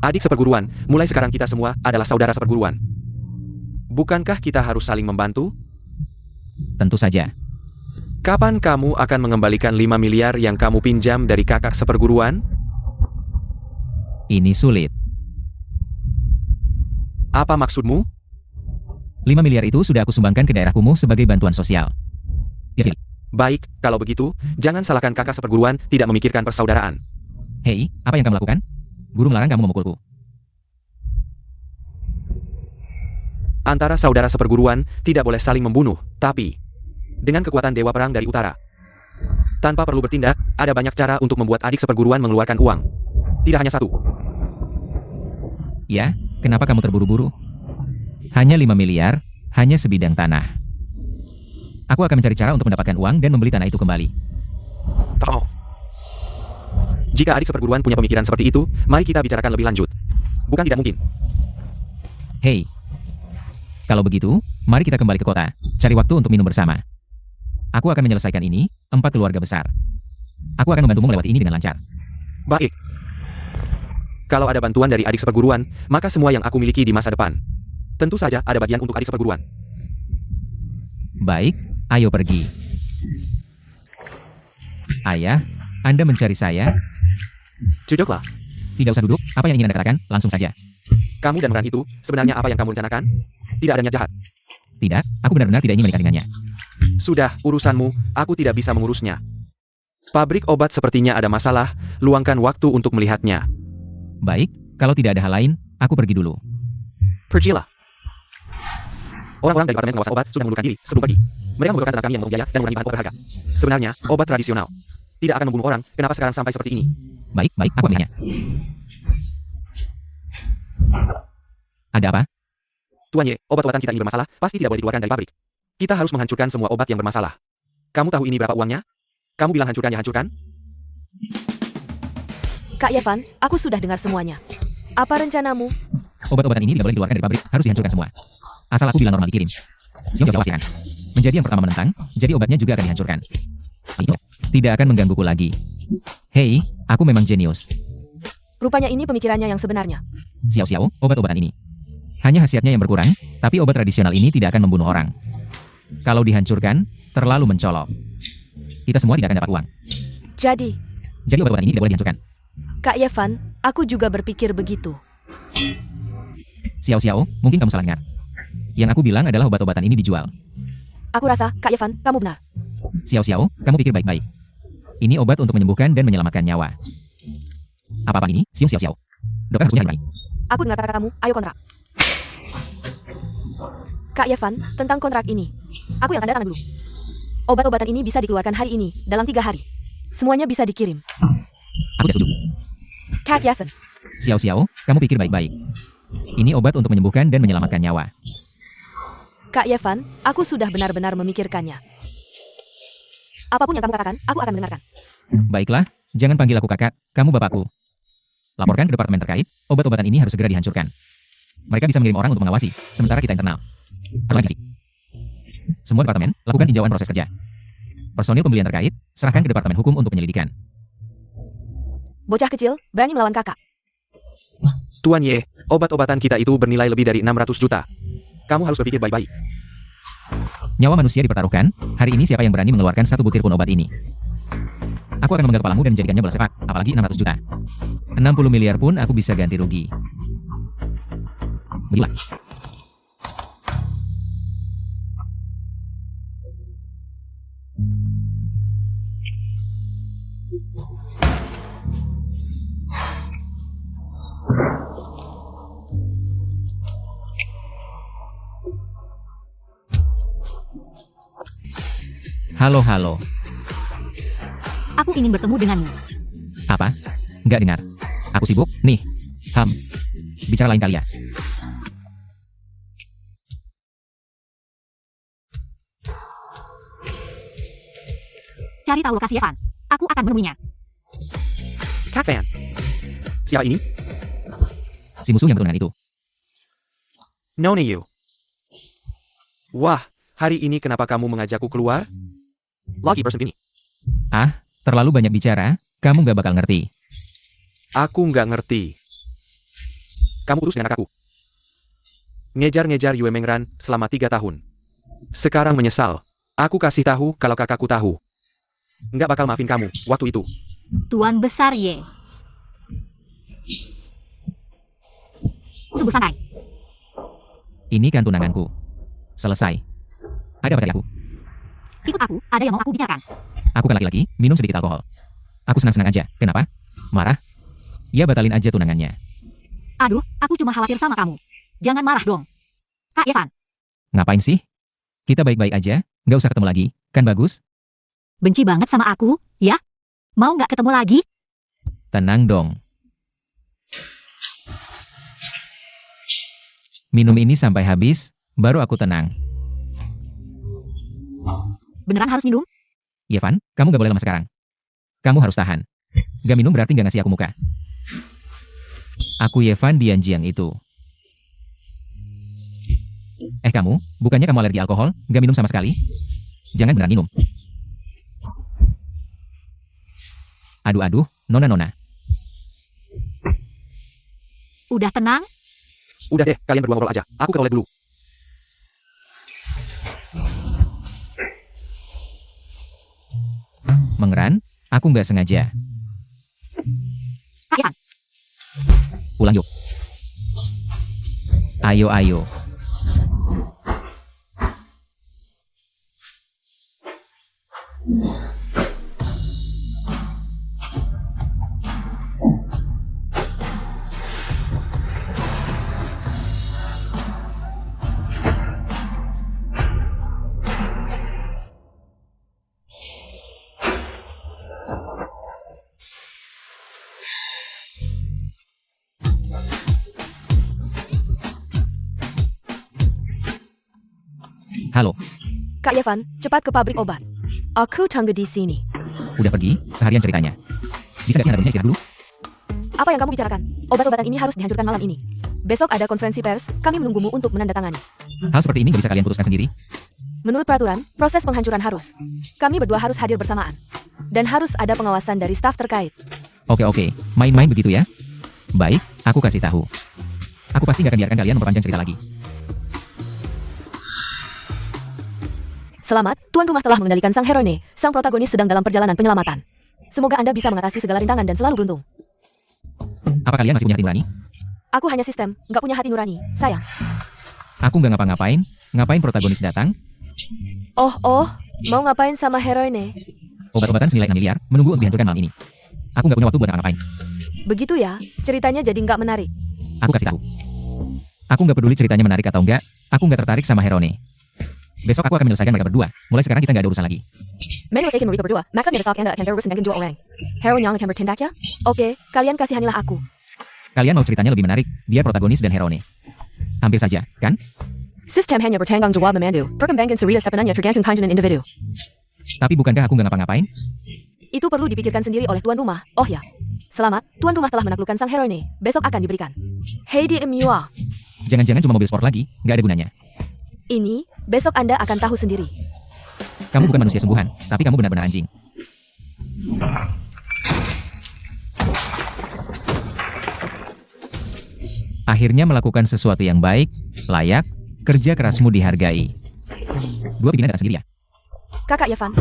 Adik seperguruan, mulai sekarang kita semua adalah saudara seperguruan. Bukankah kita harus saling membantu? Tentu saja. Kapan kamu akan mengembalikan 5 miliar yang kamu pinjam dari kakak seperguruan? Ini sulit. Apa maksudmu? 5 miliar itu sudah aku sumbangkan ke daerah kumuh sebagai bantuan sosial. Ya, sini. Baik, kalau begitu, jangan salahkan kakak seperguruan tidak memikirkan persaudaraan. Hei, apa yang kamu lakukan? Guru melarang kamu memukulku. Antara saudara seperguruan tidak boleh saling membunuh, tapi dengan kekuatan dewa perang dari utara. Tanpa perlu bertindak, ada banyak cara untuk membuat adik seperguruan mengeluarkan uang. Tidak hanya satu. Ya, kenapa kamu terburu-buru? Hanya 5 miliar, hanya sebidang tanah. Aku akan mencari cara untuk mendapatkan uang dan membeli tanah itu kembali. Tahu. Jika adik seperguruan punya pemikiran seperti itu, mari kita bicarakan lebih lanjut. Bukan tidak mungkin. Hei. Kalau begitu, mari kita kembali ke kota, cari waktu untuk minum bersama. Aku akan menyelesaikan ini, 4 keluarga besar. Aku akan membantumu melewati ini dengan lancar. Baik. Kalau ada bantuan dari adik seperguruan, maka semua yang aku miliki di masa depan. Tentu saja ada bagian untuk adik seperguruan. Baik, ayo pergi. Ayah, Anda mencari saya? Cocoklah. Tidak usah duduk, apa yang ingin Anda katakan, langsung saja. Kamu dan Meran itu, sebenarnya apa yang kamu rencanakan? Tidak ada niat jahat. Tidak, aku benar-benar tidak ingin menikah dengannya. Sudah, urusanmu, aku tidak bisa mengurusnya. Pabrik obat sepertinya ada masalah, luangkan waktu untuk melihatnya. Baik, kalau tidak ada hal lain, aku pergi dulu. Pergilah. Orang-orang dari departemen pengawasan obat sudah mengundurkan diri sebelum pergi. Mereka membutuhkan tenaga kami yang membiayai dan mengurangi bahan pokok berharga. Sebenarnya, obat tradisional tidak akan membunuh orang, kenapa sekarang sampai seperti ini? Baik, aku ambilnya. Ada apa? Tuan Ye, obat-obatan kita ini bermasalah, pasti tidak boleh dikeluarkan dari pabrik. Kita harus menghancurkan semua obat yang bermasalah. Kamu tahu ini berapa uangnya? Kamu bilang hancurkan ya hancurkan? Kak Yevan, aku sudah dengar semuanya. Apa rencanamu? Obat-obatan ini tidak boleh dikeluarkan dari pabrik, harus dihancurkan semua. Asal aku bilang normal dikirim. Siapa wasikan. Menjadi yang pertama menentang, jadi obatnya juga akan dihancurkan. Tidak akan menggangguku lagi. Hei, aku memang jenius. Rupanya ini pemikirannya yang sebenarnya. Xiao-xiao, obat-obatan ini. Hanya khasiatnya yang berkurang, tapi obat tradisional ini tidak akan membunuh orang. Kalau dihancurkan, terlalu mencolok. Kita semua tidak akan dapat uang. Jadi, Obat-obatan ini tidak boleh dihancurkan. Kak Yevan, aku juga berpikir begitu. Xiao-xiao, mungkin kamu salah ingat. Yang aku bilang adalah obat-obatan ini dijual. Aku rasa, Kak Yevan, kamu benar. Xiao-xiao, kamu pikir baik-baik. Ini obat untuk menyembuhkan dan menyelamatkan nyawa. Apa-apa ini, Siung Xiao-xiao. Dokter harusnya hari ini. Aku dengar kata kamu, ayo kontrak. Kak Yevan, tentang kontrak ini. Aku yang tanda tangan dulu. Obat-obatan ini bisa dikeluarkan hari ini, dalam 3 hari. Semuanya bisa dikirim. Aku tidak setuju. Kak Yevan, Xiao-xiao, kamu pikir baik-baik. Ini obat untuk menyembuhkan dan menyelamatkan nyawa. Kak Yevan, aku sudah benar-benar memikirkannya. Apapun yang kamu katakan, aku akan mendengarkan. Baiklah, jangan panggil aku kakak, kamu bapakku. Laporkan ke departemen terkait, obat-obatan ini harus segera dihancurkan. Mereka bisa mengirim orang untuk mengawasi, sementara kita internal. Harus lagi. Semua departemen, lakukan tinjauan proses kerja. Personil pembelian terkait, serahkan ke departemen hukum untuk penyelidikan. Bocah kecil, berani melawan kakak. Tuan Ye, obat-obatan kita itu bernilai lebih dari 600 juta. Kamu harus berpikir baik-baik. Nyawa manusia dipertaruhkan, hari ini siapa yang berani mengeluarkan 1 butir pun obat ini? Aku akan memenggal kepalamu dan menjadikannya bola sepak, apalagi 600 juta. 60 miliar pun aku bisa ganti rugi. Begitulah. Halo. Aku ingin bertemu denganmu. Apa? Nggak dengar. Aku sibuk, nih. Bicara lain kali ya. Cari tahu lokasi Evan. Aku akan menemuinya. Cat Fan. Siapa ini? Si musuh yang bertunangan itu. Nona Yu. Wah, hari ini kenapa kamu mengajakku keluar? Lucky person ini. Terlalu banyak bicara, kamu nggak bakal ngerti. Aku nggak ngerti. Kamu urus dengan kakakku. Ngejar-ngejar Yue Mengran selama 3 tahun. Sekarang menyesal. Aku kasih tahu kalau kakakku tahu. Nggak bakal maafin kamu waktu itu. Tuan Besar Ye. Sungguh santai. Ini kan tunanganku. Selesai. Ada apa dari aku? Ikut aku, ada yang mau aku bicarakan. Aku kan laki-laki, minum sedikit alkohol. Aku senang-senang aja. Kenapa? Marah? Ya batalin aja tunangannya. Aduh, aku cuma khawatir sama kamu. Jangan marah dong. Kak Evan, Ngapain sih? Kita baik-baik aja, nggak usah ketemu lagi. Kan bagus? benci banget sama aku, ya? Mau nggak ketemu lagi? Tenang dong. Minum ini sampai habis, baru aku tenang. Beneran harus minum? Yevan, kamu gak boleh lama sekarang. Kamu harus tahan. Gak minum berarti gak ngasih aku muka. Aku Yevan Dianjiang itu. Kamu, bukannya kamu alergi alkohol, gak minum sama sekali? Jangan beneran minum. Aduh, nona. Udah tenang? Udah deh, kalian berdua ngobrol aja. Aku ke toilet dulu. Mengeran, aku nggak sengaja. Kak Evan, Pulang yuk. Ayo. Halo, Kak Yevan, cepat ke pabrik obat. Aku tunggu di sini. udah pergi, seharian ceritanya. Bisa gak sih Anda berhenti istirahat dulu? Apa yang kamu bicarakan? Obat-obatan ini harus dihancurkan malam ini. Besok ada konferensi pers, kami menunggumu untuk menandatangani. Hal seperti ini gak bisa kalian putuskan sendiri? Menurut peraturan, proses penghancuran harus. Kami berdua harus hadir bersamaan. Dan harus ada pengawasan dari staf terkait. Oke, main-main begitu ya? Baik, aku kasih tahu. Aku pasti nggak akan biarkan kalian memperpanjang cerita lagi. Selamat, tuan rumah telah mengendalikan sang Herone. Sang protagonis sedang dalam perjalanan penyelamatan. Semoga Anda bisa mengatasi segala rintangan dan selalu beruntung. Apa kalian masih punya hati nurani? Aku hanya sistem, nggak punya hati nurani, sayang. Aku nggak ngapa-ngapain. Ngapain protagonis datang? Oh, mau ngapain sama Herone? Obat-obatan senilai 6 miliar, menunggu untuk dihancurkan malam ini. Aku nggak punya waktu buat ngapain. Begitu ya, ceritanya jadi nggak menarik. Aku kasih tahu. Aku nggak peduli ceritanya menarik atau enggak. Aku nggak tertarik sama Herone. Besok aku akan menyelesaikan mereka berdua. Mulai sekarang kita nggak ada urusan lagi. Menu Seiken mereka berdua, Max dan Anda akan terus dengan dua orang. Herone yang akan bertindak ya? Oke, kalian kasihanilah aku. Kalian mau ceritanya lebih menarik, dia protagonis dan Herone. Hampir saja, kan? Sistem hanya bertanggung jawab memandu, perkembangan cerita sepenuhnya tergantung pandangan individu. Tapi bukankah aku nggak ngapa-ngapain? Itu perlu dipikirkan sendiri oleh tuan rumah. Oh ya, selamat, tuan rumah telah menaklukkan sang Herone. Besok akan diberikan. Heidi Emiwa. Jangan-jangan cuma mobil sport lagi, nggak ada gunanya. Ini, besok Anda akan tahu sendiri. Kamu bukan manusia sungguhan, tapi kamu benar-benar anjing. Akhirnya melakukan sesuatu yang baik, layak, kerja kerasmu dihargai. Dua bikinan datang sendiri ya? Kakak Yevan,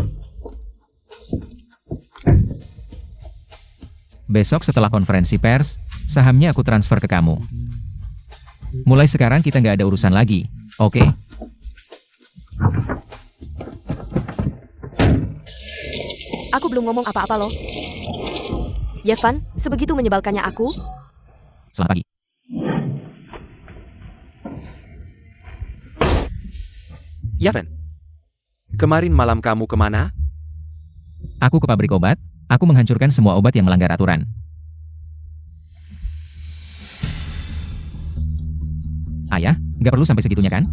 Besok setelah konferensi pers, sahamnya aku transfer ke kamu. Mulai sekarang kita nggak ada urusan lagi, oke? aku belum ngomong apa-apa loh. Yevan, sebegitu menyebalkannya aku. Selamat pagi. Yaven, kemarin malam kamu kemana? Aku ke pabrik obat, aku menghancurkan semua obat yang melanggar aturan. Ayah, nggak perlu sampai segitunya kan?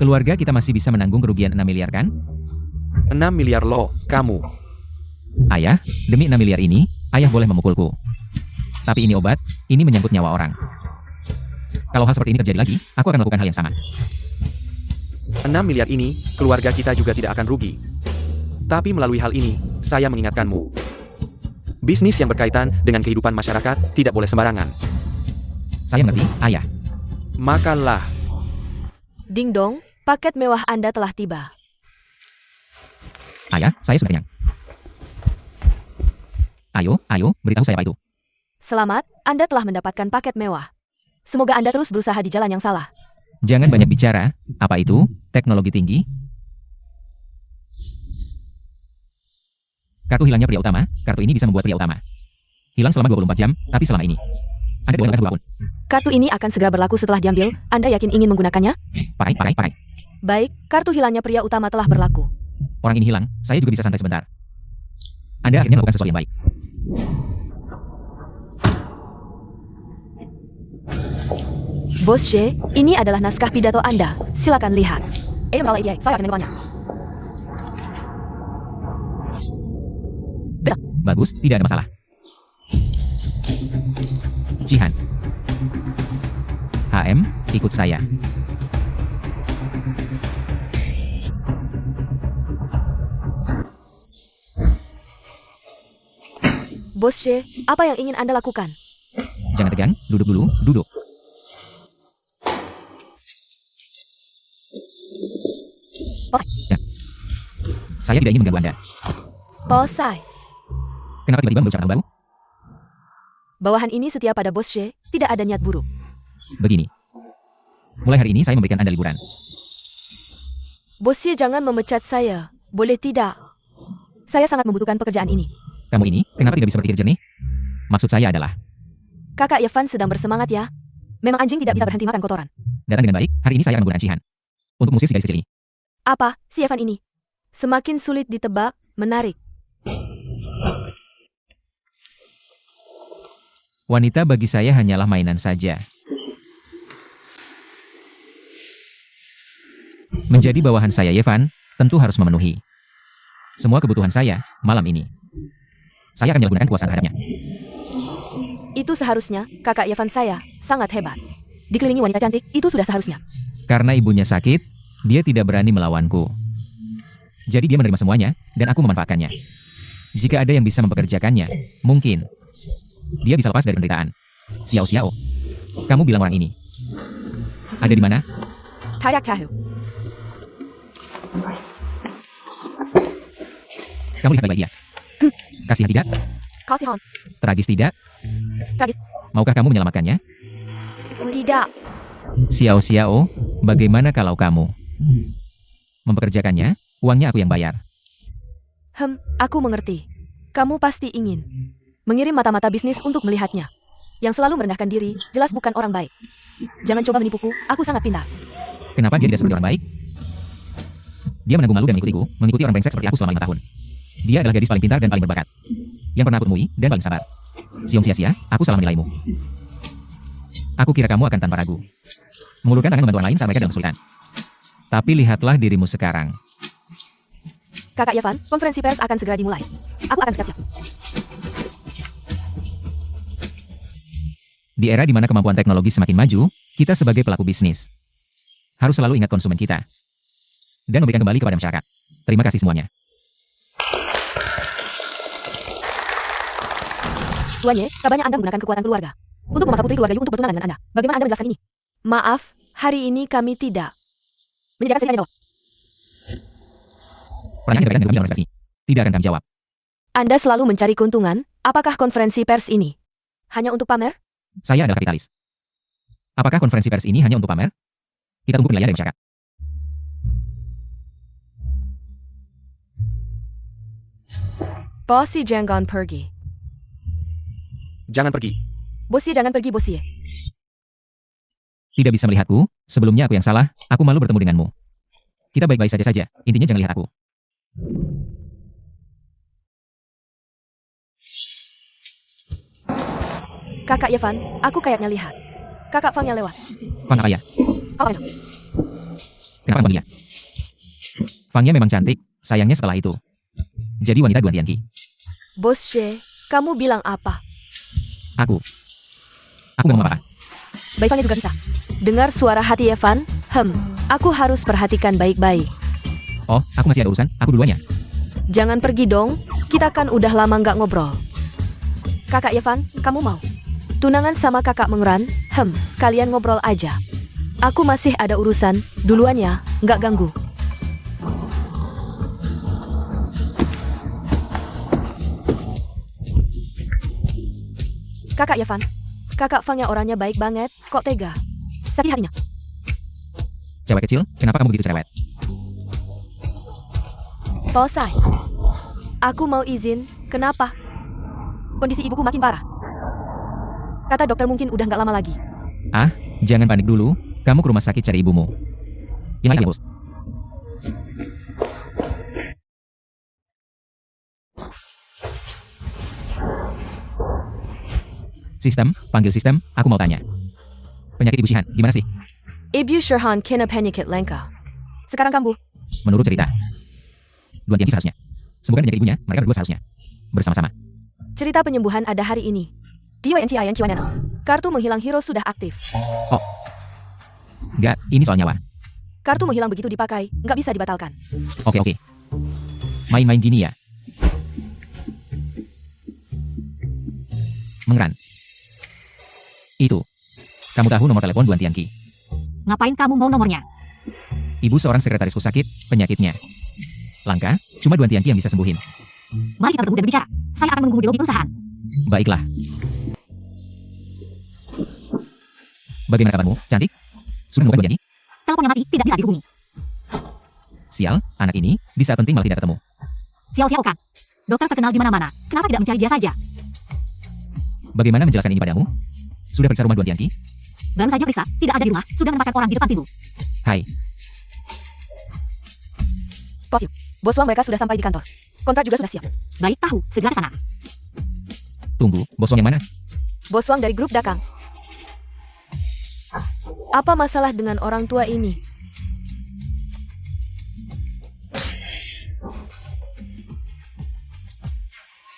Keluarga kita masih bisa menanggung kerugian 6 miliar kan? 6 miliar loh, kamu. Ayah, demi 6 miliar ini, ayah boleh memukulku. Tapi ini obat, ini menyangkut nyawa orang. Kalau hal seperti ini terjadi lagi, aku akan melakukan hal yang sama. 6 miliar ini, keluarga kita juga tidak akan rugi. Tapi melalui hal ini, saya mengingatkanmu. Bisnis yang berkaitan dengan kehidupan masyarakat tidak boleh sembarangan. Saya mengerti, ayah. Makanlah. Ding dong, paket mewah Anda telah tiba. Ayah, saya sudah kenyang. Ayo, beritahu saya apa itu. Selamat, Anda telah mendapatkan paket mewah. Semoga Anda terus berusaha di jalan yang salah. Jangan banyak bicara. Apa itu? Teknologi tinggi? Kartu hilangnya pria utama. Kartu ini bisa membuat pria utama hilang selama 24 jam, tapi selama ini Anda boleh menggunakan 2 akun. Kartu ini akan segera berlaku setelah diambil. Anda yakin ingin menggunakannya? Pakai. Baik, kartu hilangnya pria utama telah berlaku. Orang ini hilang, saya juga bisa santai sebentar. Anda akhirnya melakukan sesuatu yang baik. Bos She, ini adalah naskah pidato Anda. Silakan lihat. Malah iya, saya akan melakukannya. Bagus, tidak ada masalah. Jihan. HM, ikut saya. Bos She, apa yang ingin Anda lakukan? Jangan tegang, duduk dulu, duduk. Ya. Saya tidak ingin mengganggu Anda. Posai. Kenapa tiba-tiba membicara hal baru? Bawahan ini setia pada Bos She, tidak ada niat buruk. Begini. Mulai hari ini saya memberikan Anda liburan. Bos She jangan memecat saya. Boleh tidak? Saya sangat membutuhkan pekerjaan ini. Kamu ini, kenapa tidak bisa berpikir jernih? Maksud saya adalah, Kakak Yevan sedang bersemangat ya. Memang anjing tidak bisa berhenti makan kotoran. datang dengan baik, hari ini saya akan menggunakan Jihan. Untuk musisi garis kecil ini. Apa, si Yevan ini? Semakin sulit ditebak, menarik. Wanita bagi saya hanyalah mainan saja. Menjadi bawahan saya Yevan, tentu harus memenuhi semua kebutuhan saya malam ini. Saya akan menyalahgunakan kuasa terhadapnya. Itu seharusnya, kakak Yevan saya, sangat hebat. Dikelilingi wanita cantik, itu sudah seharusnya. Karena ibunya sakit, Dia tidak berani melawanku. Jadi dia menerima semuanya, dan aku memanfaatkannya. Jika ada yang bisa mempekerjakannya, mungkin dia bisa lepas dari penderitaan. Xiao Xiao, kamu bilang orang ini ada di mana? Tayak tahu. Kamu lihat baik-baik dia. Kasihan tidak? Kasihan. Tragis tidak? Tragis. Maukah kamu menyelamatkannya? Tidak. Xiao Xiao, bagaimana kalau kamu mempekerjakannya? Uangnya aku yang bayar. Aku mengerti. Kamu pasti ingin mengirim mata-mata bisnis untuk melihatnya. Yang selalu merendahkan diri, jelas bukan orang baik. Jangan coba menipuku, aku sangat pintar. Kenapa dia tidak seperti orang baik? Dia menanggung malu dan mengikuti orang brengsek seperti aku selama 5 tahun. Dia adalah gadis paling pintar dan paling berbakat, yang pernah aku temui, dan paling sabar. Siung sia-sia, aku salah menilaimu. Aku kira kamu akan tanpa ragu mengulurkan tangan membantu orang lain saat mereka dalam kesulitan. Tapi lihatlah dirimu sekarang. Kakak Yavan, konferensi pers akan segera dimulai. Aku akan siap-siap. Di era di mana kemampuan teknologi semakin maju, kita sebagai pelaku bisnis harus selalu ingat konsumen kita dan memberikan kembali kepada masyarakat. Terima kasih semuanya. Tuannya, kabarnya Anda menggunakan kekuatan keluarga untuk memaksa putri keluarga Yu untuk bertunangan dengan Anda. Bagaimana Anda menjelaskan ini? Maaf, hari ini kami tidak menyediakan sesi tanya jawab. Pertanyaan yang berkaitan dengan organisasi tidak akan kami jawab. Anda selalu mencari keuntungan. Apakah konferensi pers ini hanya untuk pamer? Saya adalah kapitalis. Apakah konferensi pers ini hanya untuk pamer? Kita tunggu penilaian dari masyarakat. Bossy jangan pergi. Jangan pergi. Bossy jangan pergi, Bossy. Tidak bisa melihatku, sebelumnya aku yang salah, aku malu bertemu denganmu. Kita baik-baik saja, intinya jangan lihat aku. Kakak Yavan, aku kayaknya lihat. Kakak Fangnya lewat. Fang apa ya? Apa itu? Kenapa kamu dia? Fangnya memang cantik, sayangnya setelah itu jadi wanita Duan Tianqi. Bos She, kamu bilang apa? Aku ngomong apa? Baik, Fangnya juga bisa. Dengar suara hati Yavan? Aku harus perhatikan baik-baik. Oh, aku masih ada urusan, aku duluan ya. Jangan pergi dong, kita kan udah lama nggak ngobrol. Kakak Yavan, kamu mau tunangan sama kakak Mengran? Kalian ngobrol aja. Aku masih ada urusan, duluan ya, nggak ganggu. Kakak Yavan, kakak Fangnya orangnya baik banget, kok tega. Sakit hatinya. Cewek kecil, kenapa kamu begitu cerewet? Posai, aku mau izin, kenapa? Kondisi ibuku makin parah. Kata dokter mungkin udah nggak lama lagi. Ah, jangan panik dulu, kamu ke rumah sakit cari ibumu. Ini lagi, bos. Sistem, panggil sistem, aku mau tanya. Penyakit Ibu Shihan, gimana sih? Ibu Sherhan kena penyakit langka. Sekarang kambuh. Menurut cerita Duan Tianqi seharusnya sembuhkan penyakit ibunya, mereka berdua seharusnya bersama-sama. Cerita penyembuhan ada hari ini. Di WNCI kartu menghilang hero sudah aktif. Oh, enggak, ini soal nyawa. Kartu menghilang begitu dipakai, nggak bisa dibatalkan. Oke. Main-main gini ya. Mengran. Itu. Kamu tahu nomor telepon Duan Tianqi? Ngapain kamu mau nomornya? Ibu seorang sekretarisku sakit, penyakitnya langka, cuma Duan Tianqi yang bisa sembuhin. Mari kita bertemu dan berbicara. Saya akan menunggu di lobi perusahaan. Baiklah. Bagaimana kabarmu, cantik? Sudah menemukan Duan Tianqi? Teleponnya mati, tidak bisa dihubungi. Sial, anak ini, di saat penting malah tidak ketemu. Xiao kan? Dokter terkenal di mana-mana. Kenapa tidak mencari dia saja? Bagaimana menjelaskan ini padamu? Sudah periksa rumah Duan Tianqi? Baru saja periksa, tidak ada di rumah, sudah menempatkan orang di depan pintu. Hai, Positif. Bos Wang mereka sudah sampai di kantor. Kontrak juga sudah siap. Baik, tahu, segera ke sana. tunggu, bos Wang yang mana? Bos Wang dari grup Dakang. Apa masalah dengan orang tua ini?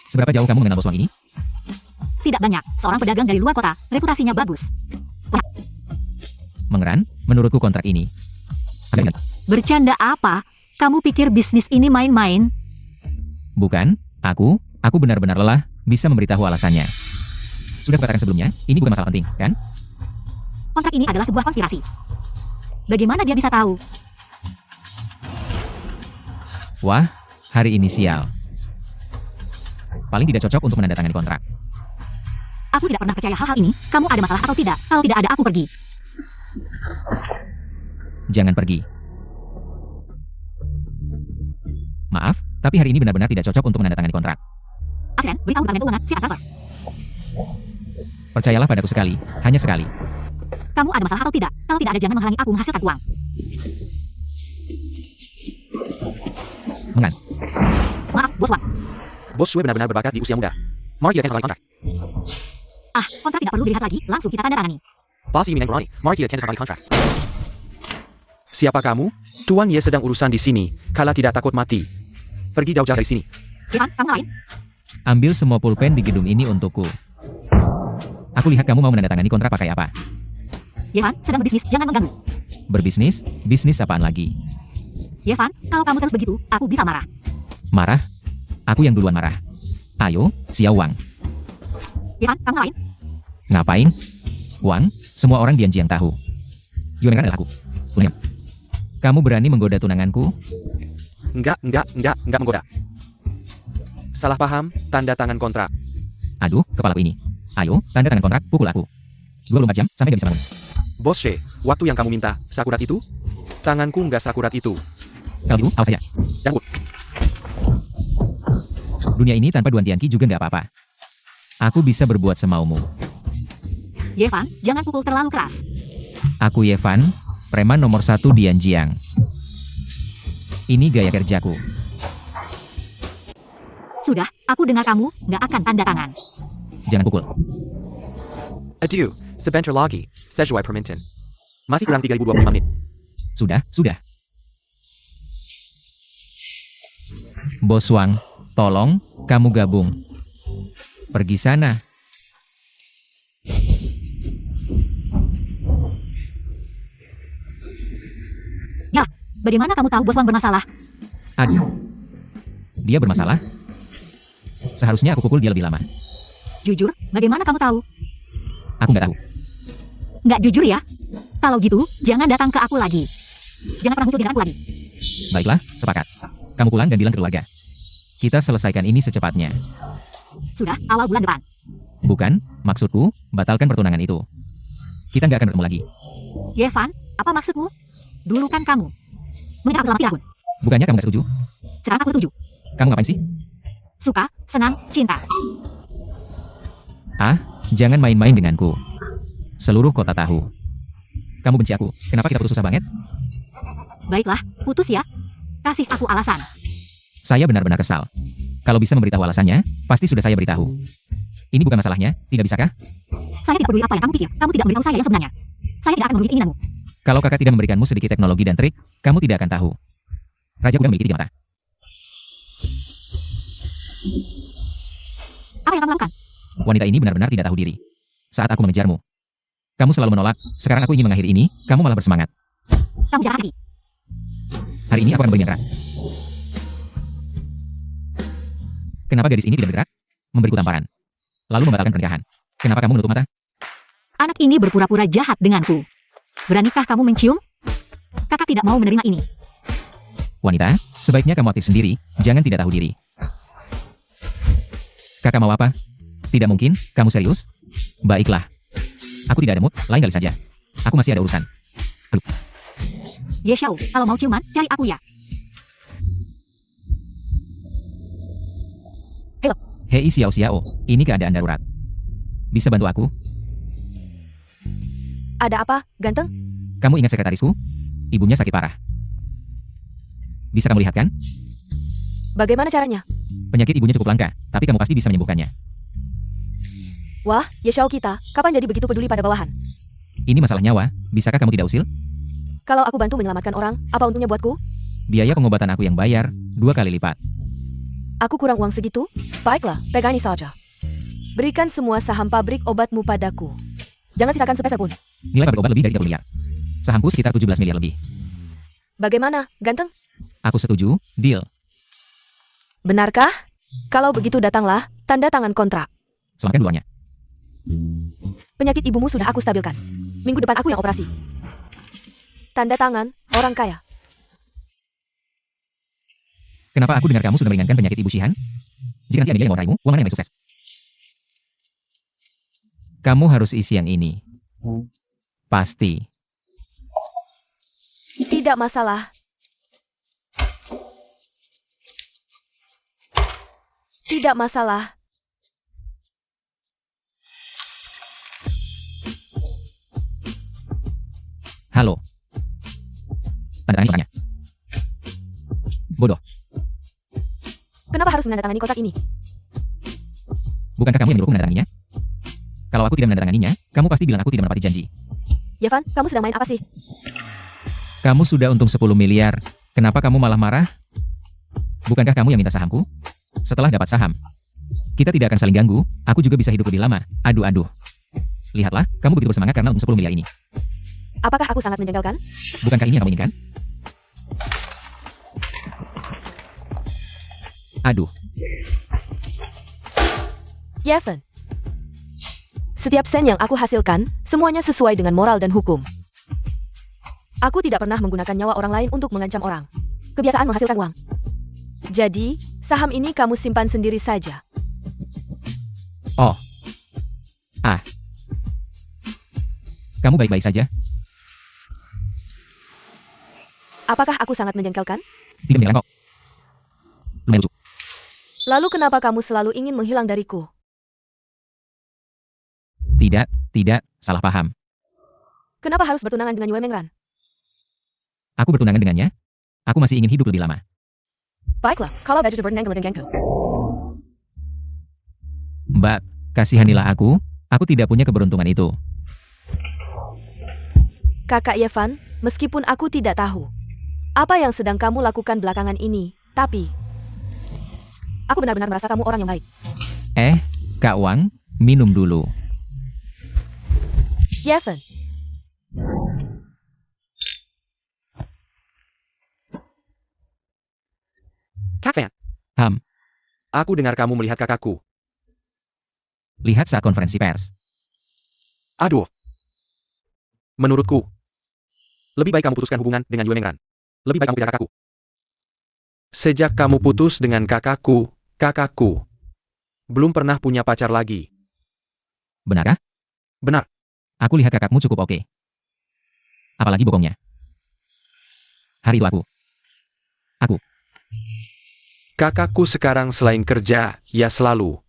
Seberapa jauh kamu mengenal bos Wang ini? Tidak banyak, seorang pedagang dari luar kota, reputasinya bagus. Mengran, menurutku kontrak ini Bercanda apa? Kamu pikir bisnis ini main-main? Bukan, aku benar-benar lelah, bisa memberitahu alasannya. Sudah kukatakan sebelumnya, ini bukan masalah penting, kan? Kontrak ini adalah sebuah konspirasi. Bagaimana dia bisa tahu? Wah, hari ini sial. Paling tidak cocok untuk menandatangani kontrak. Aku tidak pernah percaya hal-hal ini. Kamu ada masalah atau tidak? Kalau tidak ada, aku pergi. Jangan pergi. Maaf, tapi hari ini benar-benar tidak cocok untuk menandatangani kontrak. Asisten, beritahu Departemen Keuangan, siap transfer. Percayalah padaku sekali, hanya sekali. Kamu ada masalah atau tidak? Kalau tidak ada, jangan menghalangi aku menghasilkan uang. Mengan. Maaf, Bos Wang. Bos Sue benar-benar berbakat di usia muda. Mari kita cancel kontrak. Kontrak tidak perlu dilihat lagi, langsung kita tanda tangani. Pasti minang Ronnie. Mari kita cancel kontrak. Siapa kamu? Tuan Ye sedang urusan di sini. Kala tidak takut mati. Pergi jauh-jauh dari sini. Ivan, kamu lain? Ambil semua pulpen di gedung ini untukku. Aku lihat kamu mau menandatangani kontrak pakai apa? Yevan, sedang berbisnis, jangan mengganggu. Berbisnis? Bisnis apaan lagi? Yevan, kalau kamu terus begitu, aku bisa marah. Marah? Aku yang duluan marah. Ayo, Xiao Wang. Yevan, kamu lain? Ngapain? Wang, semua orang Dianji yang tahu. Yuan adalah aku. Unyam. Kamu berani menggoda tunanganku? Enggak menggoda. Salah paham, tanda tangan kontrak. Aduh, kepalaku ini. Ayo, tanda tangan kontrak, pukul aku. 24 jam, sampai gak bisa bangun. Bos She, waktu yang kamu minta, sakurat itu? Tanganku nggak sakurat itu. Kalau gitu, awas saja. Jangan. Dunia ini tanpa Duan Tianqi juga nggak apa-apa. Aku bisa berbuat semaumu. Yevan, jangan pukul terlalu keras. Aku Yevan, preman nomor 1 Dianjiang. Ini gaya kerjaku. Sudah, aku dengar kamu, nggak akan tanda tangan. Jangan pukul. Adieu, sebentar lagi. Sesuai permintaan. Masih kurang 3025 menit. Sudah. Bos Wang, tolong, kamu gabung. Pergi sana. Ya, bagaimana kamu tahu Bos Wang bermasalah? Aduh. Dia bermasalah? Seharusnya aku pukul dia lebih lama. Jujur, bagaimana kamu tahu? Aku nggak tahu. Nggak jujur ya? Kalau gitu, jangan datang ke aku lagi. Jangan pernah muncul di hadapanku lagi. Baiklah, sepakat. Kamu pulang dan bilang ke keluarga. Kita selesaikan ini secepatnya. Sudah, awal bulan depan. Bukan, maksudku, batalkan pertunangan itu. Kita nggak akan bertemu lagi. Yevan, apa maksudmu? Dulu kan kamu menikah selama 3 tahun. Bukannya kamu nggak setuju? Sekarang aku setuju. Kamu ngapain sih? Suka, senang, cinta. Jangan main-main denganku. Seluruh kota tahu. Kamu benci aku. Kenapa kita putus susah banget? Baiklah, putus ya. Kasih aku alasan. Saya benar-benar kesal. Kalau bisa memberitahu alasannya, pasti sudah saya beritahu. Ini bukan masalahnya, tidak bisakah? Saya tidak peduli apa yang kamu pikir. Kamu tidak memberitahu saya yang sebenarnya. Saya tidak akan memenuhi keinginanmu. Kalau kakak tidak memberikanmu sedikit teknologi dan trik, kamu tidak akan tahu. Raja Kuda memiliki 3 mata. Apa yang kamu lakukan? Wanita ini benar-benar tidak tahu diri. Saat aku mengejarmu, kamu selalu menolak. Sekarang aku ingin mengakhiri ini, kamu malah bersemangat. Kamu jangan hati. Hari ini aku akan bermain keras. Kenapa gadis ini tidak bergerak? Memberiku tamparan. Lalu membatalkan pernikahan. Kenapa kamu menutup mata? Anak ini berpura-pura jahat denganku. Beranikah kamu mencium? Kakak tidak mau menerima ini. Wanita, sebaiknya kamu aktif sendiri, jangan tidak tahu diri. Kakak mau apa? Tidak mungkin, kamu serius? Baiklah. Aku tidak ada mood, lain kali saja. Aku masih ada urusan. Ye Xiao, kalau mau ciuman, cari aku ya. Hei Xiao Xiao, ini keadaan darurat. Bisa bantu aku? Ada apa, ganteng? Kamu ingat sekretarisku? Ibunya sakit parah. Bisa kamu lihat kan? Bagaimana caranya? Penyakit ibunya cukup langka, tapi kamu pasti bisa menyembuhkannya. Wah, Ye Xiao kita, kapan jadi begitu peduli pada bawahan? Ini masalah nyawa, bisakah kamu tidak usil? Kalau aku bantu menyelamatkan orang, apa untungnya buatku? Biaya pengobatan aku yang bayar, 2 kali lipat. Aku kurang uang segitu? Baiklah, pegani saja. Berikan semua saham pabrik obatmu padaku. Jangan sisakan sepeser pun. Nilai pabrik obat lebih dari 30 miliar. Sahamku sekitar 17 miliar lebih. Bagaimana, ganteng? Aku setuju, deal. Benarkah? Kalau begitu datanglah, tanda tangan kontrak. Selamatkan duluannya. Penyakit ibumu sudah aku stabilkan. Minggu depan aku yang operasi. Tanda tangan, orang kaya. Kenapa aku dengar kamu sudah meringankan penyakit Ibu Shihan? Jika nanti Amelia yang mau uang mana yang paling sukses? Kamu harus isi yang ini. Pasti. Tidak masalah. Tidak masalah. Halo. Tanda tangan kotaknya. Bodoh. Kenapa harus menandatangani kotak ini? Bukankah kamu yang menyuruhku menandatanganinya? Kalau aku tidak menandatanganinya, kamu pasti bilang aku tidak menepati janji. Yevan, kamu sedang main apa sih? Kamu sudah untung 10 miliar. Kenapa kamu malah marah? Bukankah kamu yang minta sahamku? Setelah dapat saham, kita tidak akan saling ganggu. Aku juga bisa hidup lebih lama. Aduh. Lihatlah, kamu begitu bersemangat karena untung 10 miliar ini. Apakah aku sangat menjengkelkan? Bukankah ini yang kamu inginkan? Aduh. Yevan. Setiap sen yang aku hasilkan, semuanya sesuai dengan moral dan hukum. Aku tidak pernah menggunakan nyawa orang lain untuk mengancam orang. Kebiasaan menghasilkan uang. Jadi, saham ini kamu simpan sendiri saja. Oh. Kamu baik-baik saja? Apakah aku sangat menjengkelkan? Tidak menyerang kok. Lumayan lucu. Lalu kenapa kamu selalu ingin menghilang dariku? Tidak, salah paham. Kenapa harus bertunangan dengan Yue Mengran? Aku bertunangan dengannya. Aku masih ingin hidup lebih lama. Baiklah, kalau baju berdenang dengan gengku. Mbak, kasihanilah aku. Aku tidak punya keberuntungan itu. Kakak Yevan, meskipun aku tidak tahu apa yang sedang kamu lakukan belakangan ini, tapi aku benar-benar merasa kamu orang yang baik. Kak Wang, minum dulu. Yevan, Kak Fan, Ham, aku dengar kamu melihat kakakku. lihat saat konferensi pers. Aduh. Menurutku, lebih baik kamu putuskan hubungan dengan Yue Mengran. Lebih baik kamu pilih kakakku. Sejak kamu putus dengan kakakku belum pernah punya pacar lagi. Benarkah? Benar. Aku lihat kakakmu cukup oke. Apalagi bokongnya. Hari itu aku. Kakakku sekarang selain kerja, ya selalu.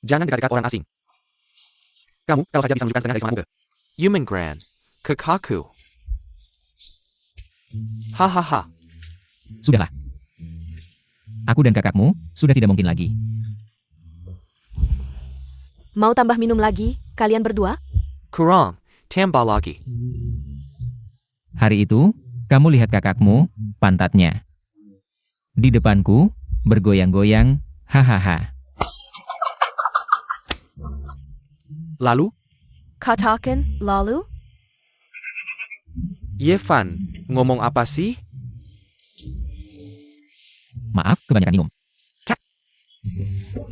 Jangan dekat-dekat orang asing. Kamu kalau saja bisa menunjukkan setengah dari semangatmu ke Yue Mengran, kakakku. Hahaha. Sudahlah. Aku dan kakakmu sudah tidak mungkin lagi. mau tambah minum lagi, kalian berdua? Kurang, tambah lagi. Hari itu, kamu lihat kakakmu, pantatnya. Di depanku, bergoyang-goyang, hahaha. Lalu, Katakan, lalu? Yevan, ngomong apa sih? Maaf, kebanyakan minum.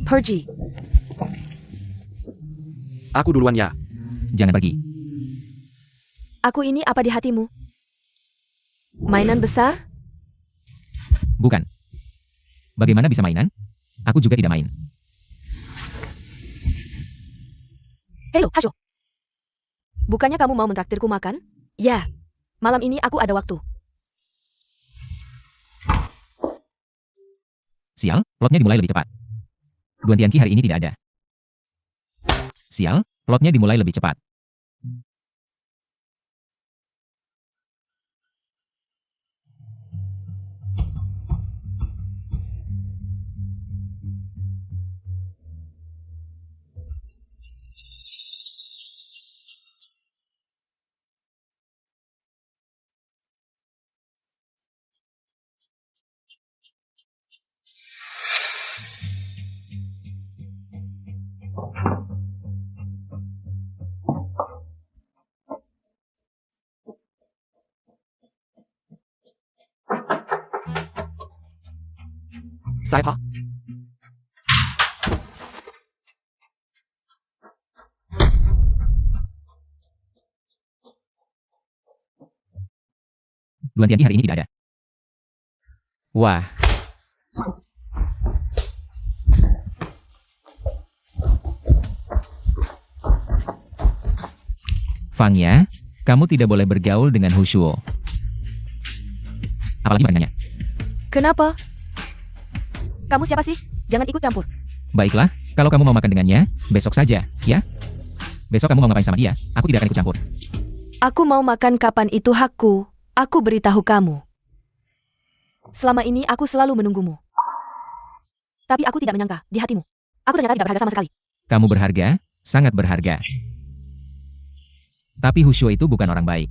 Pergi. Aku duluan ya. Jangan pergi. Aku ini apa di hatimu? Mainan besar? Bukan. Bagaimana bisa mainan? Aku juga tidak main. Halo, Hasyo. Bukannya kamu mau mentraktirku makan? Ya. Malam ini aku ada waktu. Sial, plotnya dimulai lebih cepat. Duan Tianqi hari ini tidak ada. Sial, plotnya dimulai lebih cepat. Saya Pa. Duan Tianqi hari ini tidak ada. Wah. Fang Ya, kamu tidak boleh bergaul dengan Hu Shuo. Apalagi makanannya. Kenapa? Kamu siapa sih? Jangan ikut campur. Baiklah, kalau kamu mau makan dengannya, besok saja, ya? Besok kamu mau ngapain sama dia, aku tidak akan ikut campur. Aku mau makan kapan itu hakku. Aku beritahu kamu. Selama ini aku selalu menunggumu. Tapi aku tidak menyangka, di hatimu. Aku ternyata tidak berharga sama sekali. Kamu berharga, sangat berharga. Tapi Hu Shuo itu bukan orang baik.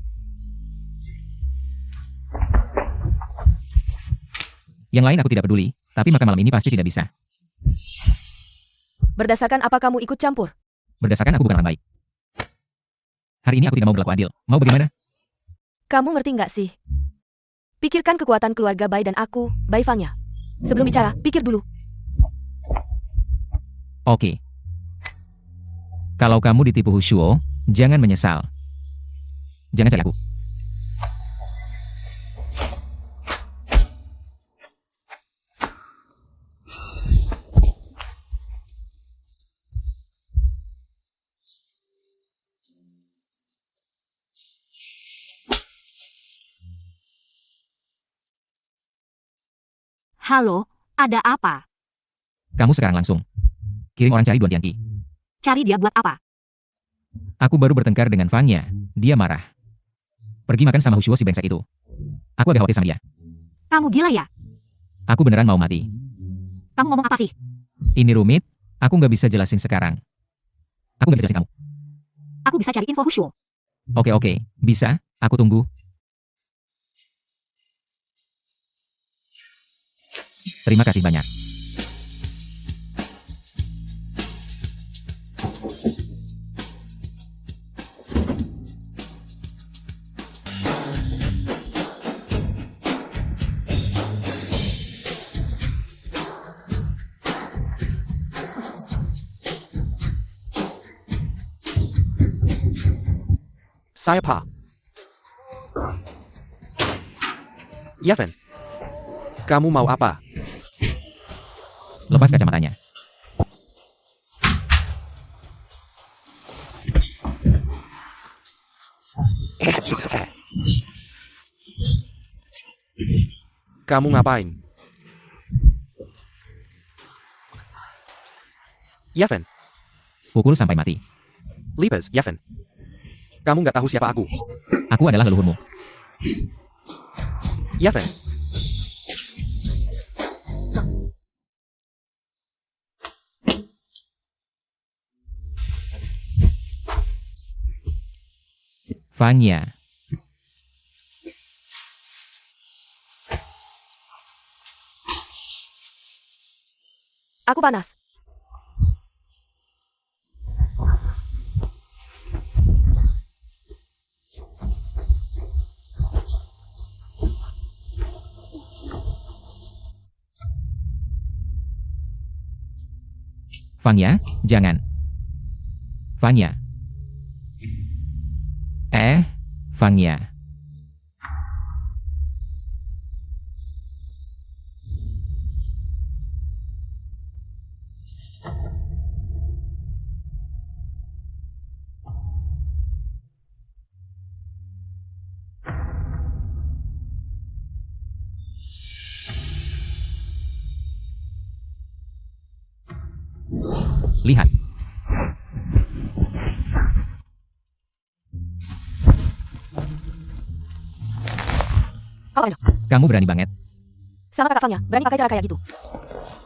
Yang lain aku tidak peduli, tapi makan malam ini pasti tidak bisa. Berdasarkan apa kamu ikut campur? Berdasarkan aku bukan orang baik. Hari ini aku tidak mau berlaku adil. Mau bagaimana? Kamu ngerti nggak sih? Pikirkan kekuatan keluarga Bai dan aku, Bai Fangya. Sebelum bicara, pikir dulu. Oke. Kalau kamu ditipu Hu Shuo, jangan menyesal. Jangan cari aku. Halo, ada apa? Kamu sekarang langsung. Kirim orang cari Duan Tianqi. Cari dia buat apa? Aku baru bertengkar dengan Fang Ya. Dia marah. Pergi makan sama Hu Shuo si brengsek itu. Aku agak khawatir sama dia. Kamu gila ya? Aku beneran mau mati. Kamu ngomong apa sih? Ini rumit, aku nggak bisa jelasin sekarang. Aku nggak bisa jelasin kamu. Aku bisa cari info Hu Shuo. Oke, bisa, aku tunggu. Terima kasih banyak. Saya Pa. Yaven. Kamu mau apa? Lepas kacamatanya. Kamu ngapain? Yaven. Pukul sampai mati. Liebes, Yaven. Kamu nggak tahu siapa aku. Aku adalah leluhurmu. Yaven. Fang Ya. Aku panas. Fang Ya, jangan. Fang Ya. Fang Ya. Lihat. Kau aja. Kamu berani banget. Sama kakak Fangya, berani pakai cara kayak gitu.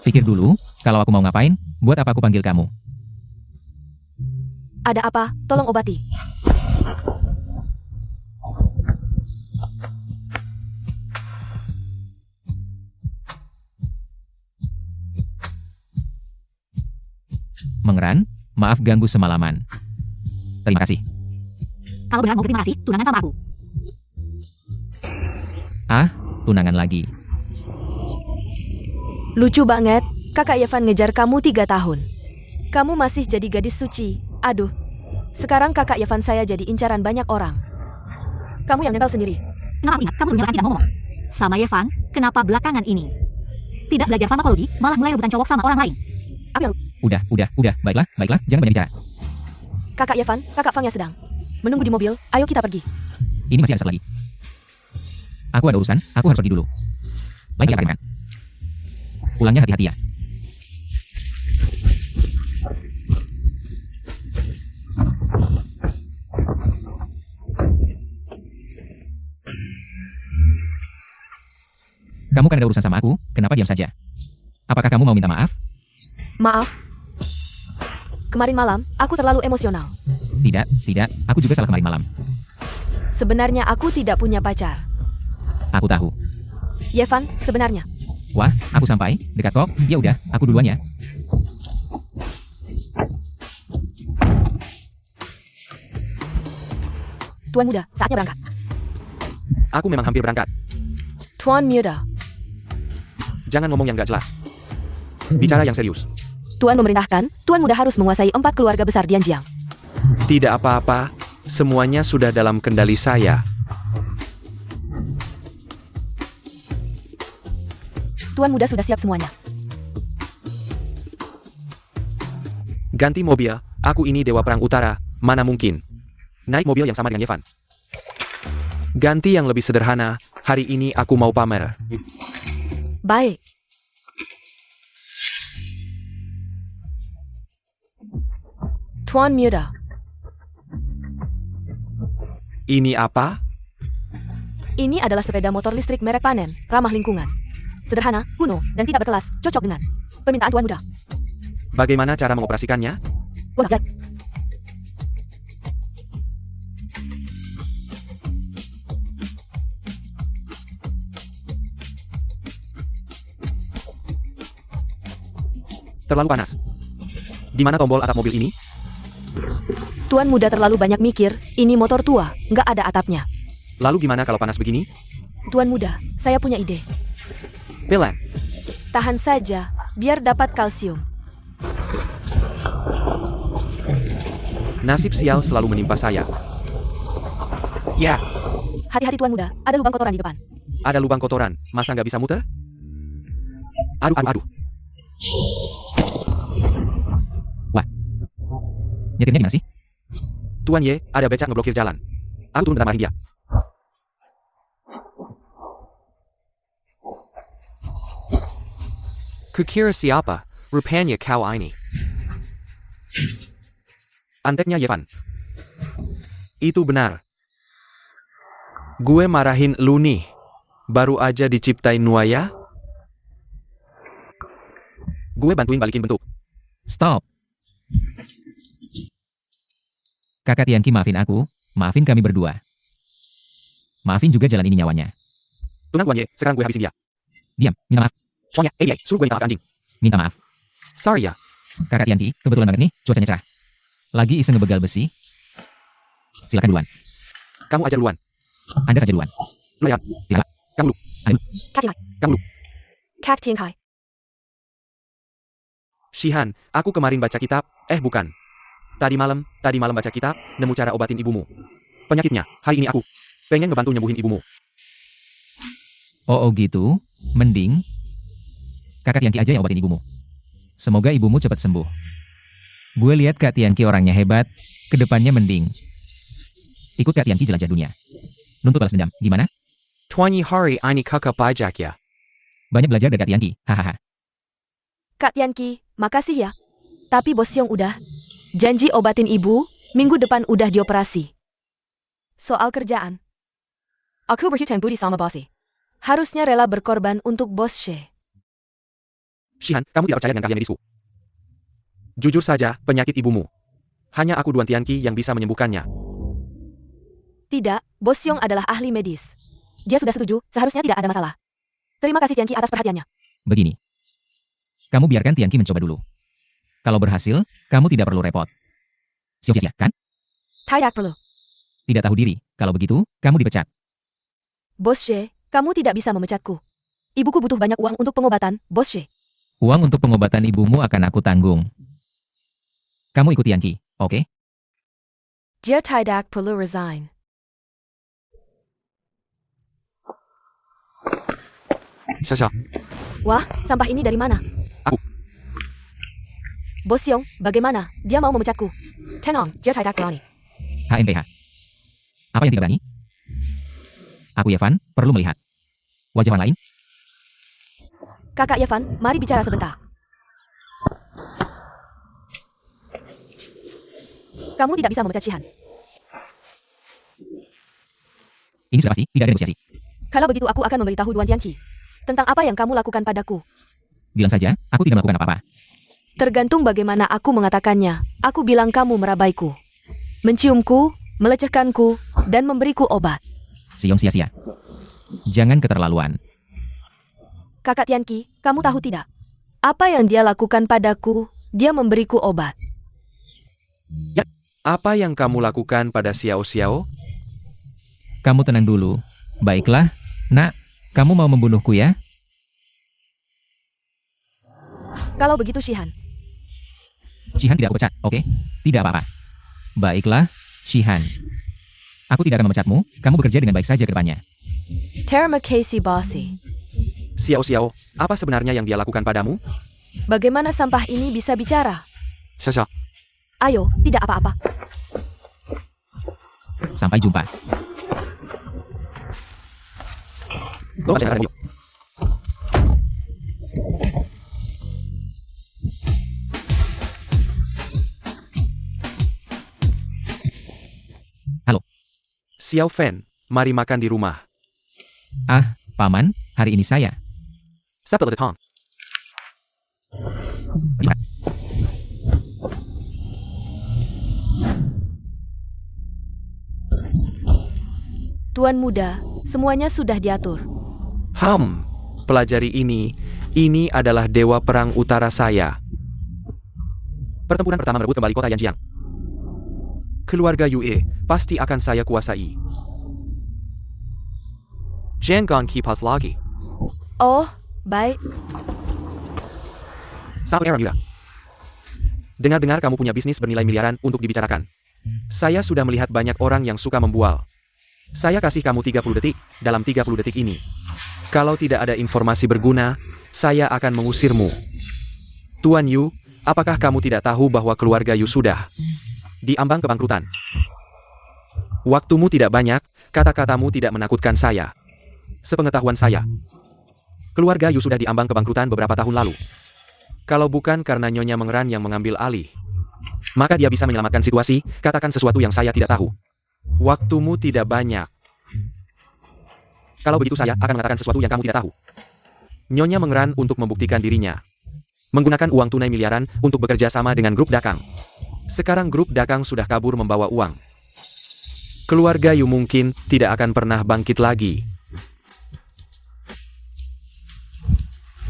Pikir dulu, kalau aku mau ngapain, buat apa aku panggil kamu? Ada apa? Tolong obati. Mengeran, maaf ganggu semalaman. Terima kasih. Kalau benar mau berterima kasih, tunangan sama aku. Ah, tunangan lagi. Lucu banget, kakak Yevan ngejar kamu 3 tahun. Kamu masih jadi gadis suci. Aduh, sekarang kakak Yevan saya jadi incaran banyak orang. Kamu yang nempel sendiri. Kenapa ingat kamu sebelumnya kan tidak ngomong? Sama Yevan, kenapa belakangan ini? Tidak belajar farmakologi, malah mulai rebutan cowok sama orang lain. Udah, baiklah, jangan banyak bicara. Kakak Yevan, kakak Fangnya sedang menunggu di mobil, ayo kita pergi. Ini masih ada satu lagi. Aku ada urusan, aku harus pergi dulu. Lain kali kan? Pulangnya hati-hati ya. Kamu kan ada urusan sama aku, kenapa diam saja? Apakah kamu mau minta maaf? Maaf. Kemarin malam, aku terlalu emosional. Tidak, aku juga salah kemarin malam. Sebenarnya aku tidak punya pacar. Aku tahu. Yevan, sebenarnya. Wah, aku sampai, dekat kok. Ya udah, aku duluan ya. Tuan muda, saatnya berangkat. Aku memang hampir berangkat. Tuan muda, Jangan ngomong yang gak jelas. Bicara yang serius. Tuan memerintahkan, Tuan muda harus menguasai 4 keluarga besar Dianjiang. Tidak apa-apa, semuanya sudah dalam kendali saya. Tuan muda sudah siap semuanya. Ganti mobil, aku ini Dewa Perang Utara, mana mungkin. Naik mobil yang sama dengan Yevan. Ganti yang lebih sederhana, hari ini aku mau pamer. Baik. Tuan muda, Ini apa? ini adalah sepeda motor listrik merek Panem, ramah lingkungan. Sederhana, kuno, dan tidak berkelas, cocok dengan permintaan Tuan muda. Bagaimana cara mengoperasikannya? Wah, Gad. Terlalu panas. Di mana tombol atap mobil ini? Tuan muda terlalu banyak mikir, ini motor tua, nggak ada atapnya. Lalu gimana kalau panas begini? Tuan muda, saya punya ide. Pelan. Tahan saja, biar dapat kalsium. Nasib sial selalu menimpa saya. Ya, Hati-hati Tuan muda, ada lubang kotoran di depan. ada lubang kotoran, masa nggak bisa muter? Aduh. Nyetirnya gimana sih? Tuan Ye, ada becak ngeblokir jalan. Aku turun bentar marahin dia. Kukira siapa? Rupanya kau ini. Anteknya Yevan. Itu benar. Gue marahin lu nih. Baru aja diciptain Nuaya. Gue bantuin balikin bentuk. Stop. Kakak Tianqi maafin aku, maafin kami berdua. Maafin juga jalan ini nyawanya. Tunang Tuan Ye, sekarang gue habisin dia. Diam, minta maaf, Soalnya, suruh gue minta maaf anjing. minta maaf. Sorry ya. Kakak Tianqi, kebetulan banget nih, cuacanya cerah. Lagi iseng ngebegal besi. Silakan duluan. Kamu aja duluan. Anda saja duluan. Lu ya. Silakan. Kamu lu. Kak Tiankai. Kamu lu. Kak Tiankai. Shihan, aku kemarin baca kitab, bukan. Tadi malam baca kitab, nemu cara obatin ibumu. Penyakitnya, hari ini aku pengen ngebantu nyembuhin ibumu. Oh gitu, mending. Kakak Tianqi aja yang obatin ibumu. Semoga ibumu cepat sembuh. Gue lihat Kak Tianqi orangnya hebat, kedepannya mending. Ikut Kak Tianqi jelajah dunia. Nuntut balas dendam, gimana? Tuanyi hari ini kakak pajak ya. Banyak belajar dari Kak Tianqi, hahaha. Kak Tianqi, makasih ya. Tapi Bos Siong udah janji obatin ibu, minggu depan udah dioperasi. Soal kerjaan. Aku berhutang budi sama Bossy. Harusnya rela berkorban untuk Bos She. Shihan, kamu tidak percaya dengan keahlian medisku. Jujur saja, penyakit ibumu. Hanya aku Duan Tianqi yang bisa menyembuhkannya. Tidak, Bos Siong adalah ahli medis. Dia sudah setuju, seharusnya tidak ada masalah. Terima kasih Tianqi atas perhatiannya. Begini. Kamu biarkan Tianqi mencoba dulu. Kalau berhasil, kamu tidak perlu repot. Sia-sia, kan? Tidak perlu. Tidak tahu diri. Kalau begitu, kamu dipecat. Bos She, kamu tidak bisa memecatku. Ibuku butuh banyak uang untuk pengobatan, Bos She. Uang untuk pengobatan ibumu akan aku tanggung. Kamu ikuti Yanki, oke? Dia tidak perlu resign. Sasha, Wah, sampah ini dari mana? Aku. Bos Yong, bagaimana? Dia mau memecatku. Tenang, dia tidak berani. HMPH. Apa yang tidak berani? Aku Yevan, perlu melihat. Wajah orang lain? Kakak Yevan, mari bicara sebentar. Kamu tidak bisa memecat Shihan. Ini sudah pasti, tidak ada negosiasi. Kalau begitu aku akan memberitahu Duan Tianqi tentang apa yang kamu lakukan padaku. Bilang saja, aku tidak melakukan apa-apa. Tergantung bagaimana aku mengatakannya. Aku bilang kamu merabaiku, menciumku, melecehkanku, dan memberiku obat. Siong sia-sia. Jangan keterlaluan. Kakak Tianqi, kamu tahu tidak? Apa yang dia lakukan padaku? Dia memberiku obat. apa yang kamu lakukan pada Xiao Xiao? Kamu tenang dulu. Baiklah, nak. Kamu mau membunuhku ya? Kalau begitu Shihan, Shihan tidak aku pecat, oke? Tidak apa-apa. Baiklah, Shihan. Aku tidak akan memecatmu, kamu bekerja dengan baik saja ke depannya. terima kasih Bossy. Xiao Xiao, apa sebenarnya yang dia lakukan padamu? Bagaimana sampah ini bisa bicara? Sasha, Ayo, tidak apa-apa. Sampai jumpa. yuk. Halo. Xiao Fen, mari makan di rumah. Ah, Paman, hari ini saya. Sapel de Tong. Lihat. Tuan muda, semuanya sudah diatur. Pelajari ini. Ini adalah dewa perang utara saya. Pertempuran pertama merebut kembali kota Yanjiang. Keluarga Yue pasti akan saya kuasai. Jangan kipas lagi. Oh, baik. Sampai era muda. Dengar-dengar kamu punya bisnis bernilai miliaran untuk dibicarakan. Saya sudah melihat banyak orang yang suka membual. Saya kasih kamu 30 detik, dalam 30 detik ini. Kalau tidak ada informasi berguna, saya akan mengusirmu. Tuan Yu, apakah kamu tidak tahu bahwa keluarga Yu sudah diambang kebangkrutan? Waktumu tidak banyak, kata-katamu tidak menakutkan saya. Sepengetahuan saya, keluarga Yu sudah diambang kebangkrutan beberapa tahun lalu. Kalau bukan karena Nyonya Mengeran yang mengambil alih, maka dia bisa menyelamatkan situasi, katakan sesuatu yang saya tidak tahu. Waktumu tidak banyak. Kalau begitu saya akan mengatakan sesuatu yang kamu tidak tahu. Nyonya Mengeran untuk membuktikan dirinya menggunakan uang tunai miliaran untuk bekerja sama dengan grup Dakang. Sekarang grup Dakang sudah kabur membawa uang. Keluarga Yu mungkin tidak akan pernah bangkit lagi.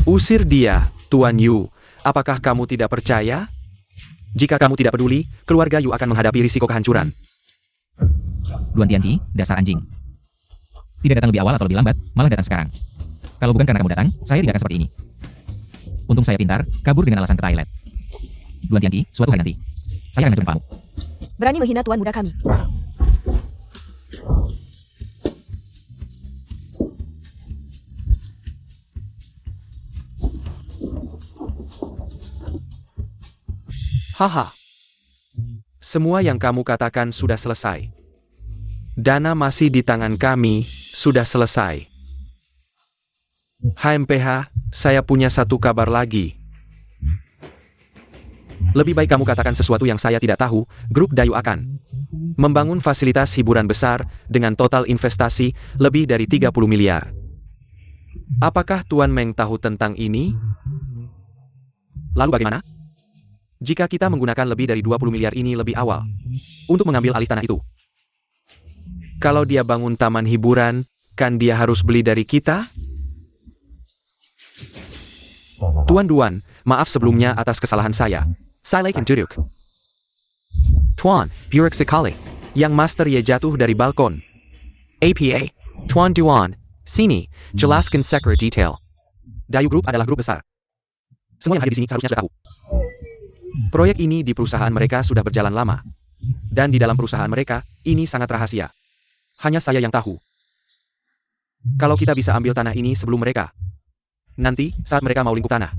Usir dia, Tuan Yu. Apakah kamu tidak percaya? Jika kamu tidak peduli, keluarga Yu akan menghadapi risiko kehancuran. Duan Tianqi, dasar anjing. Tidak datang lebih awal atau lebih lambat, malah datang sekarang. Kalau bukan karena kamu datang, saya tidak akan seperti ini. Untung saya pintar, kabur dengan alasan ke toilet. Duan Tianqi, suatu hari nanti, saya akan hancurin kamu. Berani menghina tuan muda kami. Haha. Semua yang kamu katakan sudah selesai. Dana masih di tangan kami, sudah selesai. HMPH, saya punya satu kabar lagi. Lebih baik kamu katakan sesuatu yang saya tidak tahu. Grup Dayu akan membangun fasilitas hiburan besar dengan total investasi lebih dari 30 miliar. Apakah Tuan Meng tahu tentang ini? Lalu bagaimana jika kita menggunakan lebih dari 20 miliar ini lebih awal untuk mengambil alih tanah itu? Kalau dia bangun taman hiburan, kan dia harus beli dari kita? Tuan Duan, maaf sebelumnya atas kesalahan saya. Saya Kenduruk. Tuan, buruk sekali. Yang Master Ye jatuh dari balkon. APA, Tuan Duan, sini, jelaskan sekre detail. Dayu Group adalah grup besar. Semua yang hadir di sini seharusnya sudah tahu. Proyek ini di perusahaan mereka sudah berjalan lama. Dan di dalam perusahaan mereka, ini sangat rahasia. Hanya saya yang tahu. Kalau kita bisa ambil tanah ini sebelum mereka. Nanti, saat mereka mau lingkup tanah.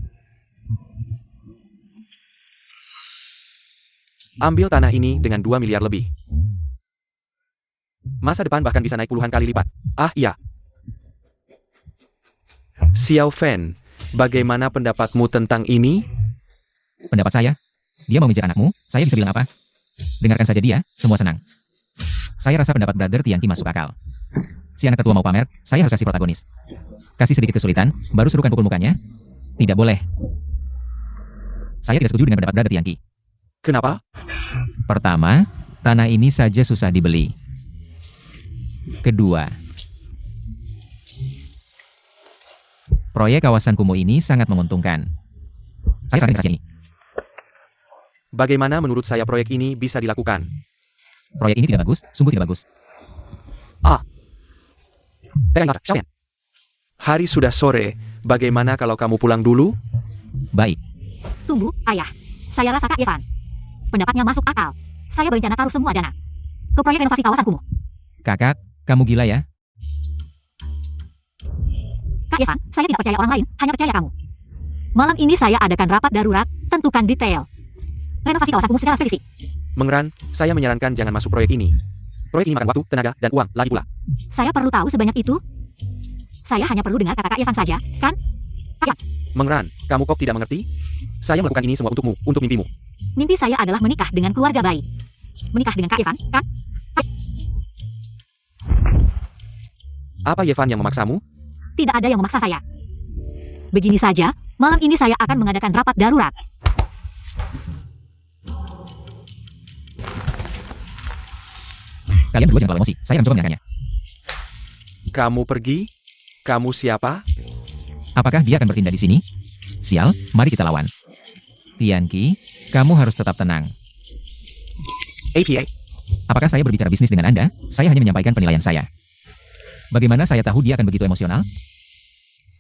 Ambil tanah ini dengan 2 miliar lebih. Masa depan bahkan bisa naik puluhan kali lipat. Ah iya. Xiao Fen, bagaimana pendapatmu tentang ini? Pendapat saya, dia mau ngejar anakmu, saya bisa bilang apa? Dengarkan saja dia, semua senang. Saya rasa pendapat Brother Tianqi masuk akal. Si anak ketua mau pamer, saya harus kasih protagonis. Kasih sedikit kesulitan, baru serukan pukul mukanya. Tidak boleh. Saya tidak setuju dengan pendapat Brother Tianqi. Kenapa? Pertama, tanah ini saja susah dibeli. Kedua, proyek kawasan kumuh ini sangat menguntungkan. Saya sarankan investasi ini. Bagaimana menurut saya proyek ini bisa dilakukan? Proyek ini tidak bagus, sungguh tidak bagus. Hari sudah sore, bagaimana kalau kamu pulang dulu? Baik, Tunggu, ayah. Saya rasa Kak Yevan. Pendapatnya masuk akal. Saya berencana taruh semua dana ke proyek renovasi kawasan kumuh. kakak, kamu gila ya? Kak Yevan, saya tidak percaya orang lain, hanya percaya kamu. Malam ini saya adakan rapat darurat, tentukan detail renovasi kawasan kumuh secara spesifik. Mengeran, saya menyarankan jangan masuk proyek ini. Proyek ini makan waktu, tenaga, dan uang, lagi pula. Saya perlu tahu sebanyak itu? Saya hanya perlu dengar kata Kak Yevan saja, kan? Mengeran, kamu kok tidak mengerti? Saya melakukan ini semua untukmu, untuk mimpimu. Mimpi saya adalah menikah dengan keluarga baik. Menikah dengan Kak Yevan, kan? Apa Yevan yang memaksamu? Tidak ada yang memaksa saya. Begini saja, malam ini saya akan mengadakan rapat darurat. Kalian berdua jangan terlalu emosi, saya akan coba menenangkannya. Kamu pergi? Kamu siapa? Apakah dia akan bertindak di sini? Sial, mari kita lawan. Tianqi, kamu harus tetap tenang. APA. Apakah saya berbicara bisnis dengan Anda? Saya hanya menyampaikan penilaian saya. Bagaimana saya tahu dia akan begitu emosional?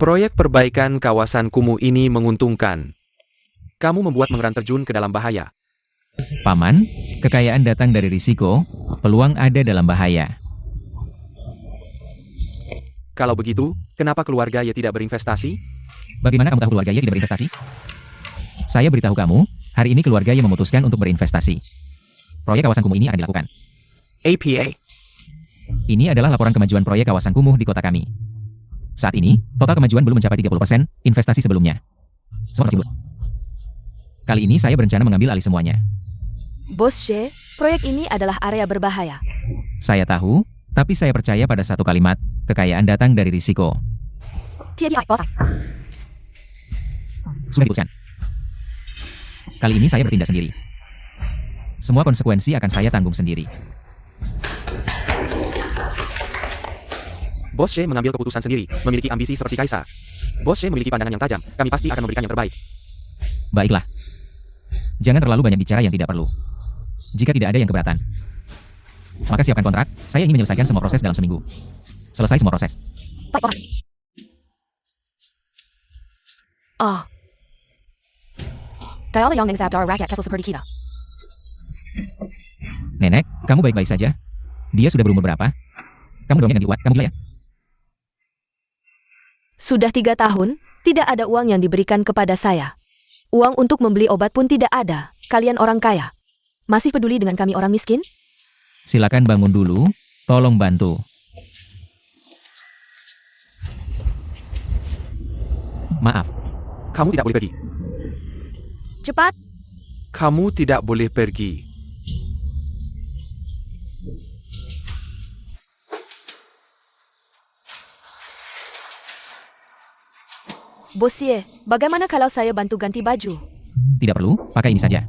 Proyek perbaikan kawasan kumuh ini menguntungkan. Kamu membuat Mengeran terjun ke dalam bahaya. Paman, kekayaan datang dari risiko, peluang ada dalam bahaya. Kalau begitu, kenapa keluarga Ye tidak berinvestasi? Bagaimana kamu tahu keluarga Ye tidak berinvestasi? Saya beritahu kamu, hari ini keluarga Ye memutuskan untuk berinvestasi. Proyek kawasan kumuh ini akan dilakukan. APA. Ini adalah laporan kemajuan proyek kawasan kumuh di kota kami. Saat ini, total kemajuan belum mencapai 30% investasi sebelumnya. Semua masih belum. Kali ini saya berencana mengambil alih semuanya. Bos She, proyek ini adalah area berbahaya. Saya tahu, tapi saya percaya pada satu kalimat, kekayaan datang dari risiko. Sudah diputuskan. Kali ini saya bertindak sendiri. Semua konsekuensi akan saya tanggung sendiri. Bos She mengambil keputusan sendiri, memiliki ambisi seperti kaisar. Bos She memiliki pandangan yang tajam, kami pasti akan memberikan yang terbaik. Baiklah. Jangan terlalu banyak bicara yang tidak perlu. Jika tidak ada yang keberatan, maka siapkan kontrak, saya ingin menyelesaikan semua proses dalam seminggu. Selesai semua proses. Nenek, kamu baik-baik saja? Dia sudah berumur berapa? Kamu dongeng dengan kuat, kamu gila ya? Sudah 3 tahun, tidak ada uang yang diberikan kepada saya. Uang untuk membeli obat pun tidak ada. Kalian orang kaya. Masih peduli dengan kami orang miskin? Silakan bangun dulu, tolong bantu. Maaf, Kamu tidak boleh pergi. Cepat! Kamu tidak boleh pergi. Bos Ye, bagaimana kalau saya bantu ganti baju? tidak perlu, pakai ini saja.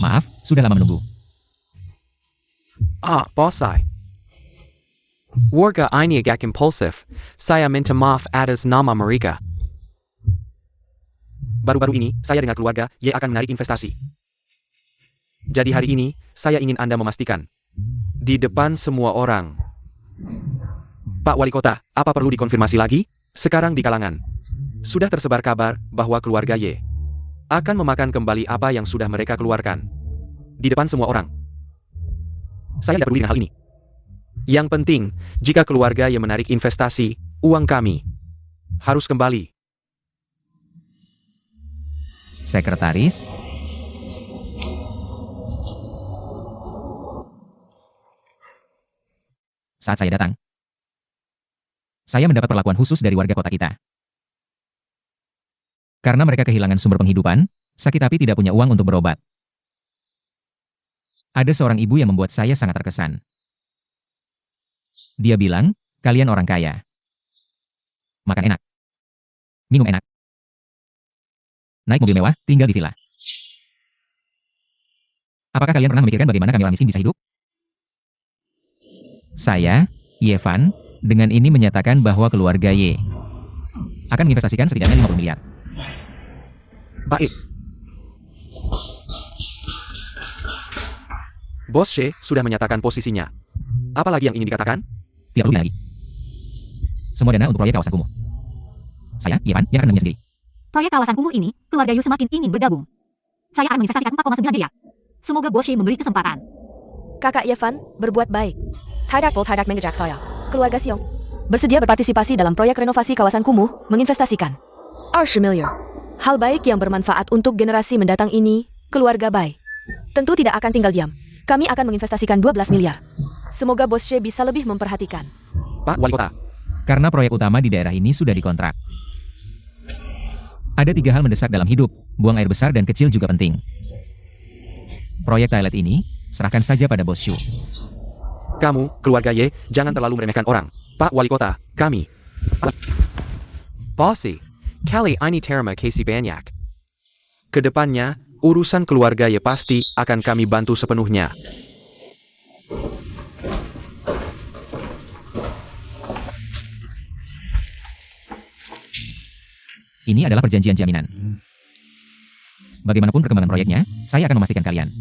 Maaf, sudah lama menunggu. Bos Ai. Warga ini agak impulsif. Saya minta maaf atas nama mereka. Baru-baru ini, saya dengar keluarga Ye akan menarik investasi. Jadi hari ini, saya ingin Anda memastikan. Di depan semua orang. Pak Wali Kota, apa perlu dikonfirmasi lagi? Sekarang di kalangan. Sudah tersebar kabar bahwa keluarga Y akan memakan kembali apa yang sudah mereka keluarkan. Di depan semua orang. Saya tidak peduli dengan hal ini. Yang penting, jika keluarga Y menarik investasi, uang kami harus kembali. Sekretaris, saat saya datang, saya mendapat perlakuan khusus dari warga kota kita. Karena mereka kehilangan sumber penghidupan, sakit tapi tidak punya uang untuk berobat. Ada seorang ibu yang membuat saya sangat terkesan. Dia bilang, kalian orang kaya. Makan enak. Minum enak. Naik mobil mewah, tinggal di villa. Apakah kalian pernah memikirkan bagaimana kami orang miskin bisa hidup? Saya, Yevan, dengan ini menyatakan bahwa keluarga Y akan menginvestasikan setidaknya 50 miliar. Baik. Bos She sudah menyatakan posisinya. Apa lagi yang ingin dikatakan? Tidak perlu lagi. Semua dana untuk proyek kawasan kumuh. Saya, Yevan, yang akan menangnya sendiri. Proyek kawasan kumuh ini, keluarga Yu semakin ingin bergabung. Saya akan menginvestasikan 4,9 miliar. Semoga Bos She memberi kesempatan. Kakak Yevan, berbuat baik. Tidak mengejak saya. Keluarga Siong bersedia berpartisipasi dalam proyek renovasi kawasan kumuh, menginvestasikan 20 miliar. Hal baik yang bermanfaat untuk generasi mendatang ini, keluarga Bai. Tentu tidak akan tinggal diam. Kami akan menginvestasikan 12 miliar. Semoga Bos She bisa lebih memperhatikan. Pak Wali Kota. Karena proyek utama di daerah ini sudah dikontrak. Ada 3 hal mendesak dalam hidup, buang air besar dan kecil juga penting. Proyek toilet ini, serahkan saja pada Bos Shu. Kamu, keluarga Y, jangan terlalu meremehkan orang. Pak Wali Kota, kami. Bossy, kali ini terima kasih banyak. Kedepannya, urusan keluarga Y pasti akan kami bantu sepenuhnya. Ini adalah perjanjian jaminan. Bagaimanapun perkembangan proyeknya, saya akan memastikan kalian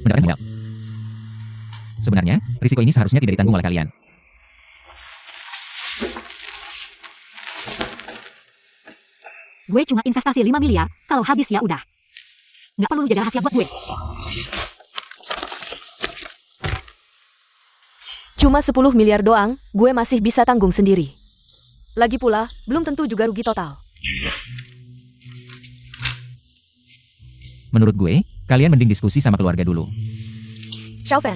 mendapatkan modal. Sebenarnya, risiko ini seharusnya tidak ditanggung oleh kalian. Gue cuma investasi 5 miliar, kalau habis ya udah. Nggak perlu jaga rahasia buat gue. Cuma 10 miliar doang, gue masih bisa tanggung sendiri. Lagi pula, belum tentu juga rugi total. Menurut gue, kalian mending diskusi sama keluarga dulu. Xiaofan,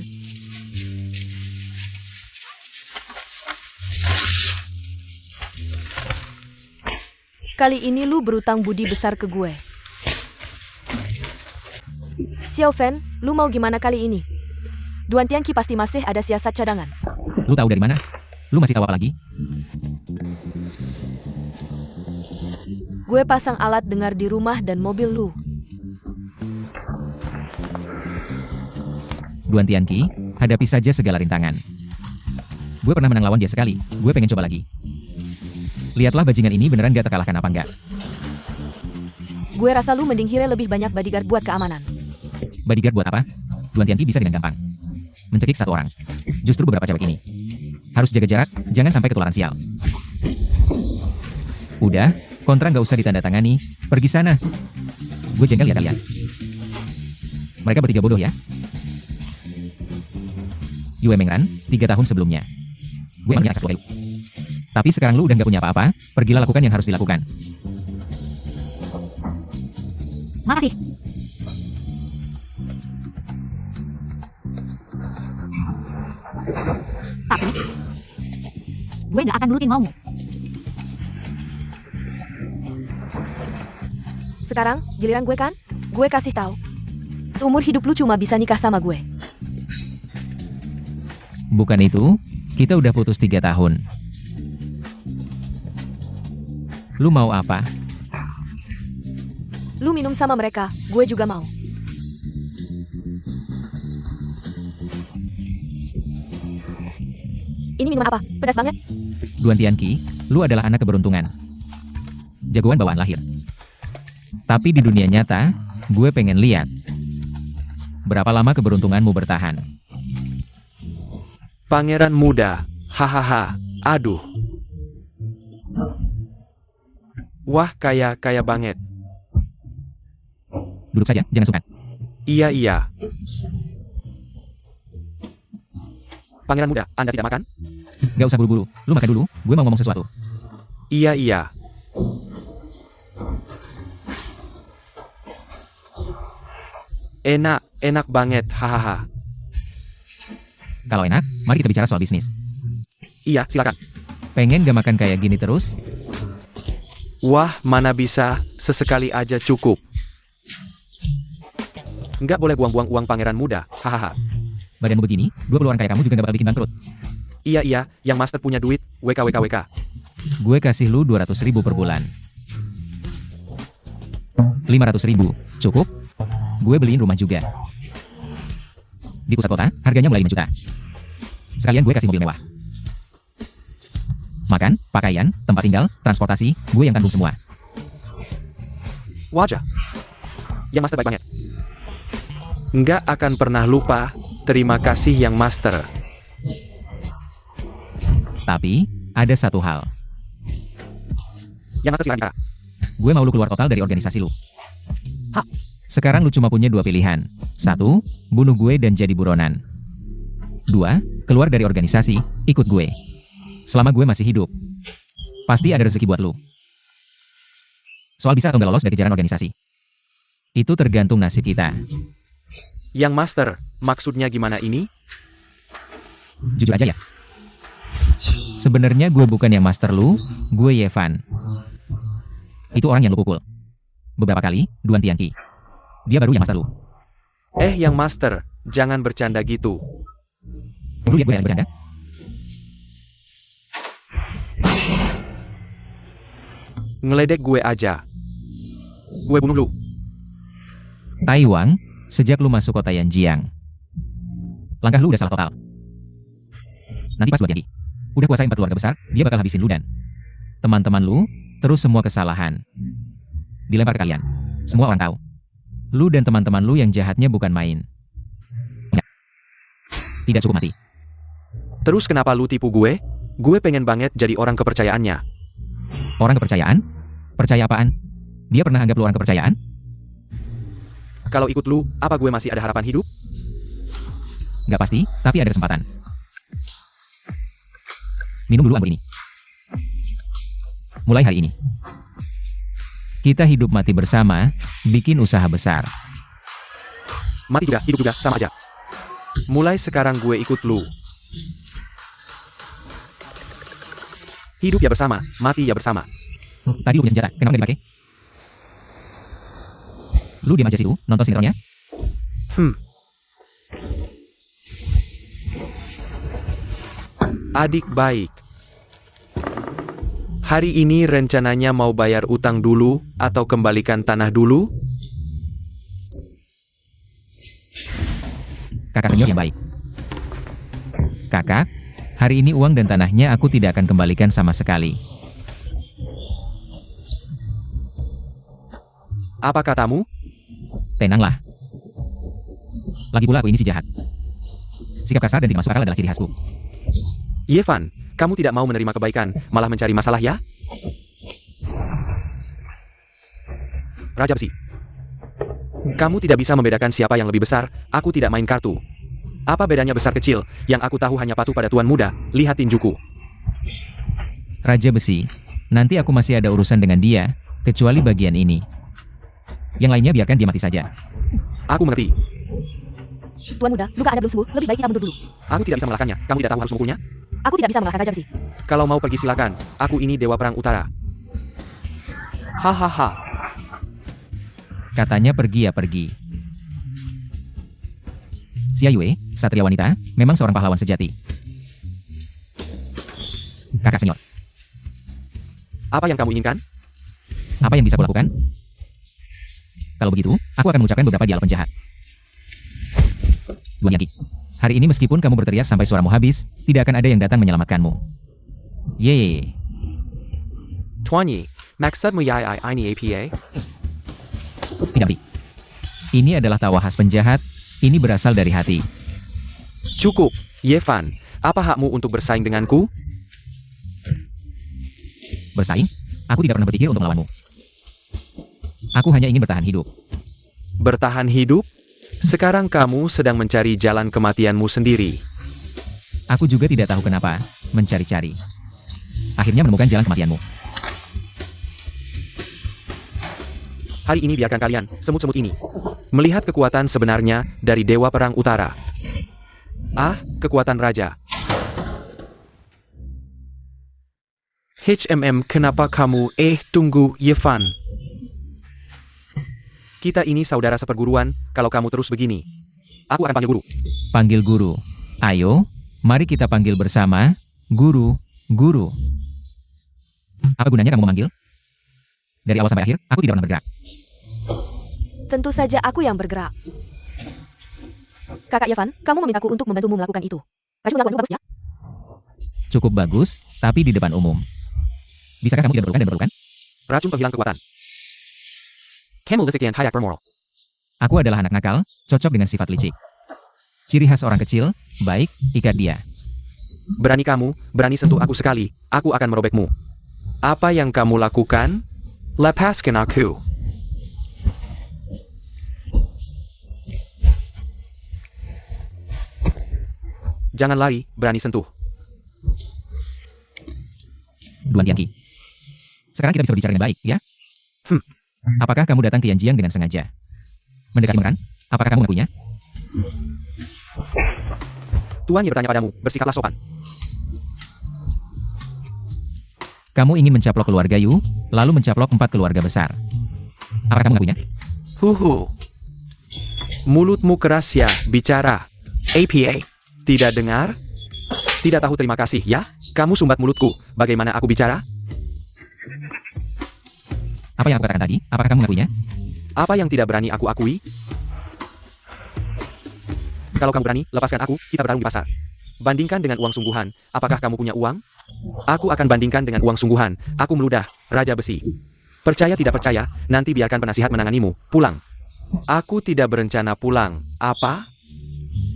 kali ini lu berutang budi besar ke gue. Xiaofan, lu mau gimana kali ini? Duan Tianqi pasti masih ada siasat cadangan. Lu tahu dari mana? Lu masih tahu apa lagi? Gue pasang alat dengar di rumah dan mobil lu. Duan Tianqi, hadapi saja segala rintangan. Gue pernah menang lawan dia sekali, gue pengen coba lagi. Lihatlah bajingan ini beneran gak terkalahkan apa enggak. Gue rasa lu mending hire lebih banyak bodyguard buat keamanan. Bodyguard buat apa? Duan Tianqi bisa dengan gampang mencekik 1 orang. Justru beberapa cewek ini harus jaga jarak, jangan sampai ketularan sial. Udah, kontrak nggak usah ditandatangani, pergi sana. Gue jengkel ya kalian. Mereka bertiga bodoh ya. Yue Mengran, 3 tahun sebelumnya. Gue emangnya akses lu. Tapi sekarang lu udah nggak punya apa-apa, pergilah lakukan yang harus dilakukan. Makasih. Tapi, gue nggak akan nurutin maumu. Sekarang, giliran gue kan? Gue kasih tahu. Seumur hidup lu cuma bisa nikah sama gue. Bukan itu, kita udah putus 3 tahun. Lu mau apa? Lu minum sama mereka, gue juga mau. Ini minuman apa? Pedas banget. Duan Tianqi, lu adalah anak keberuntungan. Jagoan bawaan lahir. Tapi di dunia nyata, gue pengen lihat Berapa lama keberuntunganmu bertahan? Pangeran muda. Hahaha. Aduh. Wah, kaya banget. Duduk saja, jangan sungkan. Iya. Pangeran muda, Anda tidak makan? Gak usah buru-buru, lu makan dulu, gue mau ngomong sesuatu. Iya. Enak banget, hahaha. Kalau enak, mari kita bicara soal bisnis. Iya, silakan. Pengen gak makan kayak gini terus? Wah, mana bisa, sesekali aja cukup. Nggak boleh buang-buang uang pangeran muda, hahaha. Badanmu begini, 20 orang kayak kamu juga gak bakal bikin bangkrut. Iya, yang master punya duit, WK. Gue kasih lu 200.000 per bulan. 500.000, cukup? Gue beliin rumah juga. Di pusat kota, harganya mulai 5 juta. Sekalian gue kasih mobil mewah. Makan, pakaian, tempat tinggal, transportasi, gue yang tanggung semua. Wajah. Yang master baik banget. Nggak akan pernah lupa, terima kasih yang master. Tapi, ada satu hal. Yang master silakan bicara. Gue mau lu keluar total dari organisasi lu. Hah? Sekarang lu cuma punya 2 pilihan. 1, bunuh gue dan jadi buronan. 2, keluar dari organisasi, ikut gue. Selama gue masih hidup, pasti ada rezeki buat lu. Soal bisa atau nggak lolos dari kejaran organisasi, itu tergantung nasib kita. Yang master, maksudnya gimana ini? Jujur aja ya. Sebenarnya gue bukan yang master lu, gue Yevan. Itu orang yang lu pukul. Beberapa kali, Duan Tianqi. Dia baru yang master lu. Yang master, jangan bercanda gitu. Lu lihat gue yang bercanda? Ngeledek gue aja. Gue bunuh lu. Taiwan, sejak lu masuk kota Yanjiang, langkah lu udah salah total. Nanti pas lu jadi, udah kuasain 4 keluarga besar, dia bakal habisin lu dan teman-teman lu, terus semua kesalahan dilempar ke kalian. Semua orang tahu. Lu dan teman-teman lu yang jahatnya bukan main. Tidak cukup mati. Terus kenapa lu tipu gue? Gue pengen banget jadi orang kepercayaannya. Orang kepercayaan? Percaya apaan? Dia pernah anggap lu orang kepercayaan? Kalau ikut lu, apa gue masih ada harapan hidup? Nggak pasti, tapi ada kesempatan. Minum dulu anggur ini. Mulai hari ini, kita hidup mati bersama, bikin usaha besar. Mati juga, hidup juga, sama aja. Mulai sekarang gue ikut lu. Hidup ya bersama, mati ya bersama. Tadi lu punya senjata, kenapa nggak dipakai? Lu diam aja sih lu, nonton sinetronnya? Adik baik. Hari ini rencananya mau bayar utang dulu, atau kembalikan tanah dulu? Kakak senior yang baik. Kakak, hari ini uang dan tanahnya aku tidak akan kembalikan sama sekali. Apa katamu? Tenanglah. Lagi pula aku ini si jahat. Sikap kasar dan tidak masuk akal adalah ciri khasku. Yevan, kamu tidak mau menerima kebaikan, malah mencari masalah ya? Raja Besi. Kamu tidak bisa membedakan siapa yang lebih besar, aku tidak main kartu. Apa bedanya besar kecil, yang aku tahu hanya patuh pada tuan muda, lihat tinjuku. Raja Besi, nanti aku masih ada urusan dengan dia, kecuali bagian ini. Yang lainnya biarkan dia mati saja. Aku mengerti. Tuan muda, luka Anda belum sembuh, lebih baik kita mundur dulu. Aku tidak bisa melahkannya, kamu tidak tahu harus memukulnya? Aku tidak bisa mengalahkan Raja Besi. Kalau mau pergi silakan, aku ini Dewa Perang Utara. Hahaha. Katanya pergi ya pergi. Xia Yue, satria wanita, memang seorang pahlawan sejati. Kakak senior, Apa yang kamu inginkan? apa yang bisa kulakukan? Kalau begitu, aku akan mengucapkan beberapa dialog penjahat. Duan Yanqi, hari ini meskipun kamu berteriak sampai suaramu habis, tidak akan ada yang datang menyelamatkanmu. Yeay. Tuan Yi, maksudmu ya ini APA? Tidak, Bi. Ini adalah tawa khas penjahat, Ini berasal dari hati. Cukup, Yevan. Apa hakmu untuk bersaing denganku? Bersaing? Aku tidak pernah berpikir untuk melawanmu. Aku hanya ingin bertahan hidup. Bertahan hidup? Sekarang kamu sedang mencari jalan kematianmu sendiri. Aku juga tidak tahu kenapa, mencari-cari. Akhirnya menemukan jalan kematianmu. Hari ini biarkan kalian, semut-semut ini, melihat kekuatan sebenarnya dari Dewa Perang Utara. Ah, kekuatan Raja. Kenapa kamu? Tunggu, Yevan. Kita ini saudara seperguruan, kalau kamu terus begini, aku akan panggil guru. Panggil guru. Ayo, mari kita panggil bersama, guru, guru. Apa gunanya kamu memanggil? Dari awal sampai akhir, aku tidak pernah bergerak. Tentu saja aku yang bergerak. Kakak Yevan, kamu memintaku untuk membantumu melakukan itu. Raju melakukanmu bagus ya? Cukup bagus, tapi di depan umum. Bisakah kamu tidak berpelukan dan berpelukan? Racun penghilang kekuatan. Kamu sekian hayak bermoral. Aku adalah anak nakal, cocok dengan sifat licik. Ciri khas orang kecil, baik, ikat dia. Berani kamu, berani sentuh aku sekali, aku akan merobekmu. Apa yang kamu lakukan? Lepaskan aku. Jangan lari, berani sentuh. Duan Tianqi. Sekarang kita bisa berbicara dengan baik, ya? Apakah kamu datang ke Yanjiang dengan sengaja? Mendekati Mengran? Apakah kamu mengakuinya? Tuan Ye bertanya padamu, bersikaplah sopan. Kamu ingin mencaplok keluarga Yu, lalu mencaplok 4 keluarga besar. Apakah kamu mengakuinya? Huhu. Mulutmu keras ya, bicara. APA. Tidak dengar? Tidak tahu terima kasih ya? Kamu sumbat mulutku, bagaimana aku bicara? Apa yang aku katakan tadi? Apakah kamu mengakuinya? Apa yang tidak berani aku akui? Kalau kamu berani, lepaskan aku, kita bertarung di pasar. Bandingkan dengan uang sungguhan, apakah kamu punya uang? Aku akan bandingkan dengan uang sungguhan, aku meludah, Raja Besi. Percaya tidak percaya, nanti biarkan penasihat menanganimu, pulang. Aku tidak berencana pulang, apa?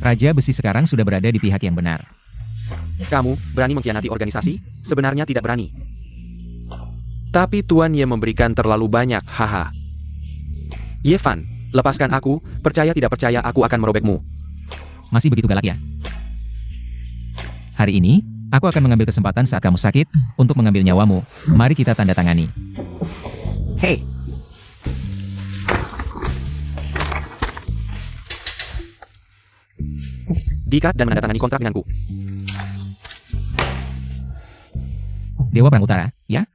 Raja Besi sekarang sudah berada di pihak yang benar. Kamu berani mengkhianati organisasi? Sebenarnya tidak berani. Tapi Tuan Ye memberikan terlalu banyak, haha. Yevan, lepaskan aku, percaya tidak percaya aku akan merobekmu. Masih begitu galak ya? Hari ini, aku akan mengambil kesempatan saat kamu sakit, untuk mengambil nyawamu. Mari kita tanda tangani. Hei! Diikat dan menandatangani kontrak denganku. Dewa Perang Utara, ya?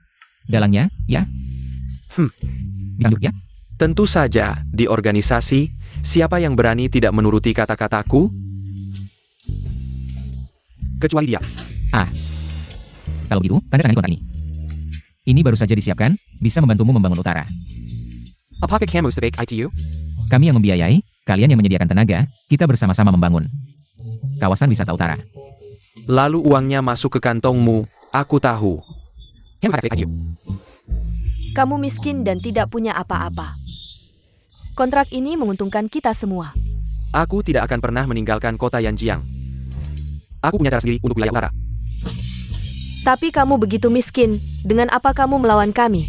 Dalangnya, ya? Dilanjut, ya? Tentu saja, di organisasi, siapa yang berani tidak menuruti kata-kataku? Kecuali dia. Kalau begitu, tanda tangani kontrak ini. Ini baru saja disiapkan, bisa membantumu membangun utara. Apakah kamu sebaik ITU? Kami yang membiayai, kalian yang menyediakan tenaga, kita bersama-sama membangun kawasan wisata utara. Lalu uangnya masuk ke kantongmu, aku tahu. Kamu miskin dan tidak punya apa-apa. Kontrak ini menguntungkan kita semua. Aku tidak akan pernah meninggalkan kota Yanjiang. Aku punya cara sendiri untuk wilayah utara. Tapi kamu begitu miskin, dengan apa kamu melawan kami?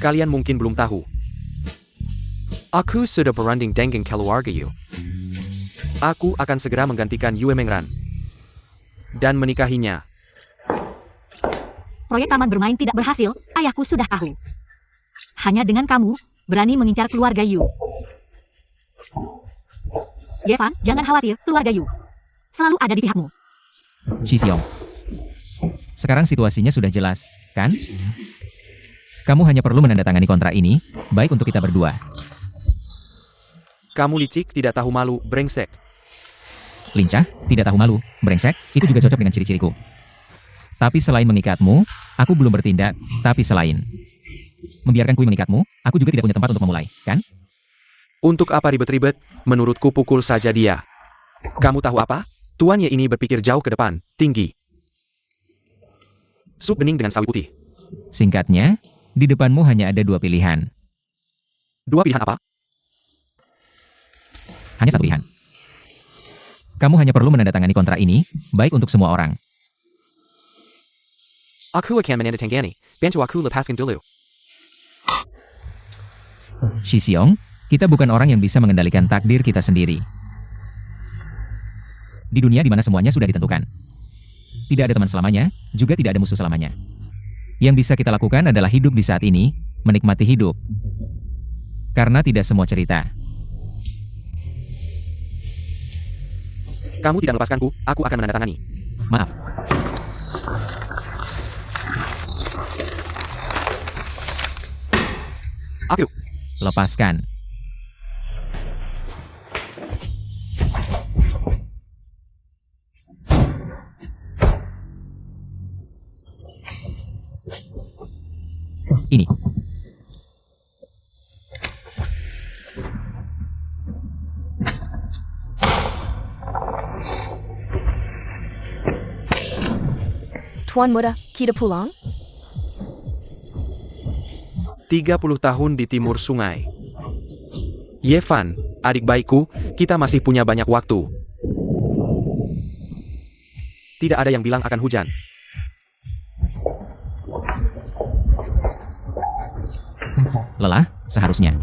Kalian mungkin belum tahu. Aku sudah berunding dengan keluarga Yu. Aku akan segera menggantikan Yue Mengran. Dan menikahinya. Proyek taman bermain tidak berhasil, ayahku sudah tahu. Hanya dengan kamu, berani mengincar keluarga Yu. Yevan, jangan khawatir, keluarga Yu selalu ada di pihakmu. Shi Xiong. Sekarang situasinya sudah jelas, kan? Kamu hanya perlu menandatangani kontrak ini, baik untuk kita berdua. Kamu licik, tidak tahu malu, brengsek. Lincah, tidak tahu malu, brengsek, itu juga cocok dengan ciri-ciriku. Tapi selain mengikatmu, aku belum bertindak, tapi selain membiarkan Kui mengikatmu, aku juga tidak punya tempat untuk memulai, kan? Untuk apa ribet-ribet? Menurutku pukul saja dia. Kamu tahu apa? Tuan Ye ini berpikir jauh ke depan, tinggi. Sup bening dengan sawi putih. Singkatnya, di depanmu hanya ada 2 pilihan. Dua pilihan apa? Hanya satu pilihan. Kamu hanya perlu menandatangani kontrak ini, baik untuk semua orang. Aku akan menandatangani. Bantu aku lepaskan dulu. Shi Xiong, kita bukan orang yang bisa mengendalikan takdir kita sendiri. Di dunia di mana semuanya sudah ditentukan. Tidak ada teman selamanya, juga tidak ada musuh selamanya. Yang bisa kita lakukan adalah hidup di saat ini, menikmati hidup. Karena tidak semua cerita. Kamu tidak melepaskanku, aku akan menandatangani. Maaf. Aku. Lepaskan. Ini. Tuan muda, kita pulang? 30 tahun di timur sungai. Yevan, adik baikku, kita masih punya banyak waktu. Tidak ada yang bilang akan hujan. Lelah, seharusnya.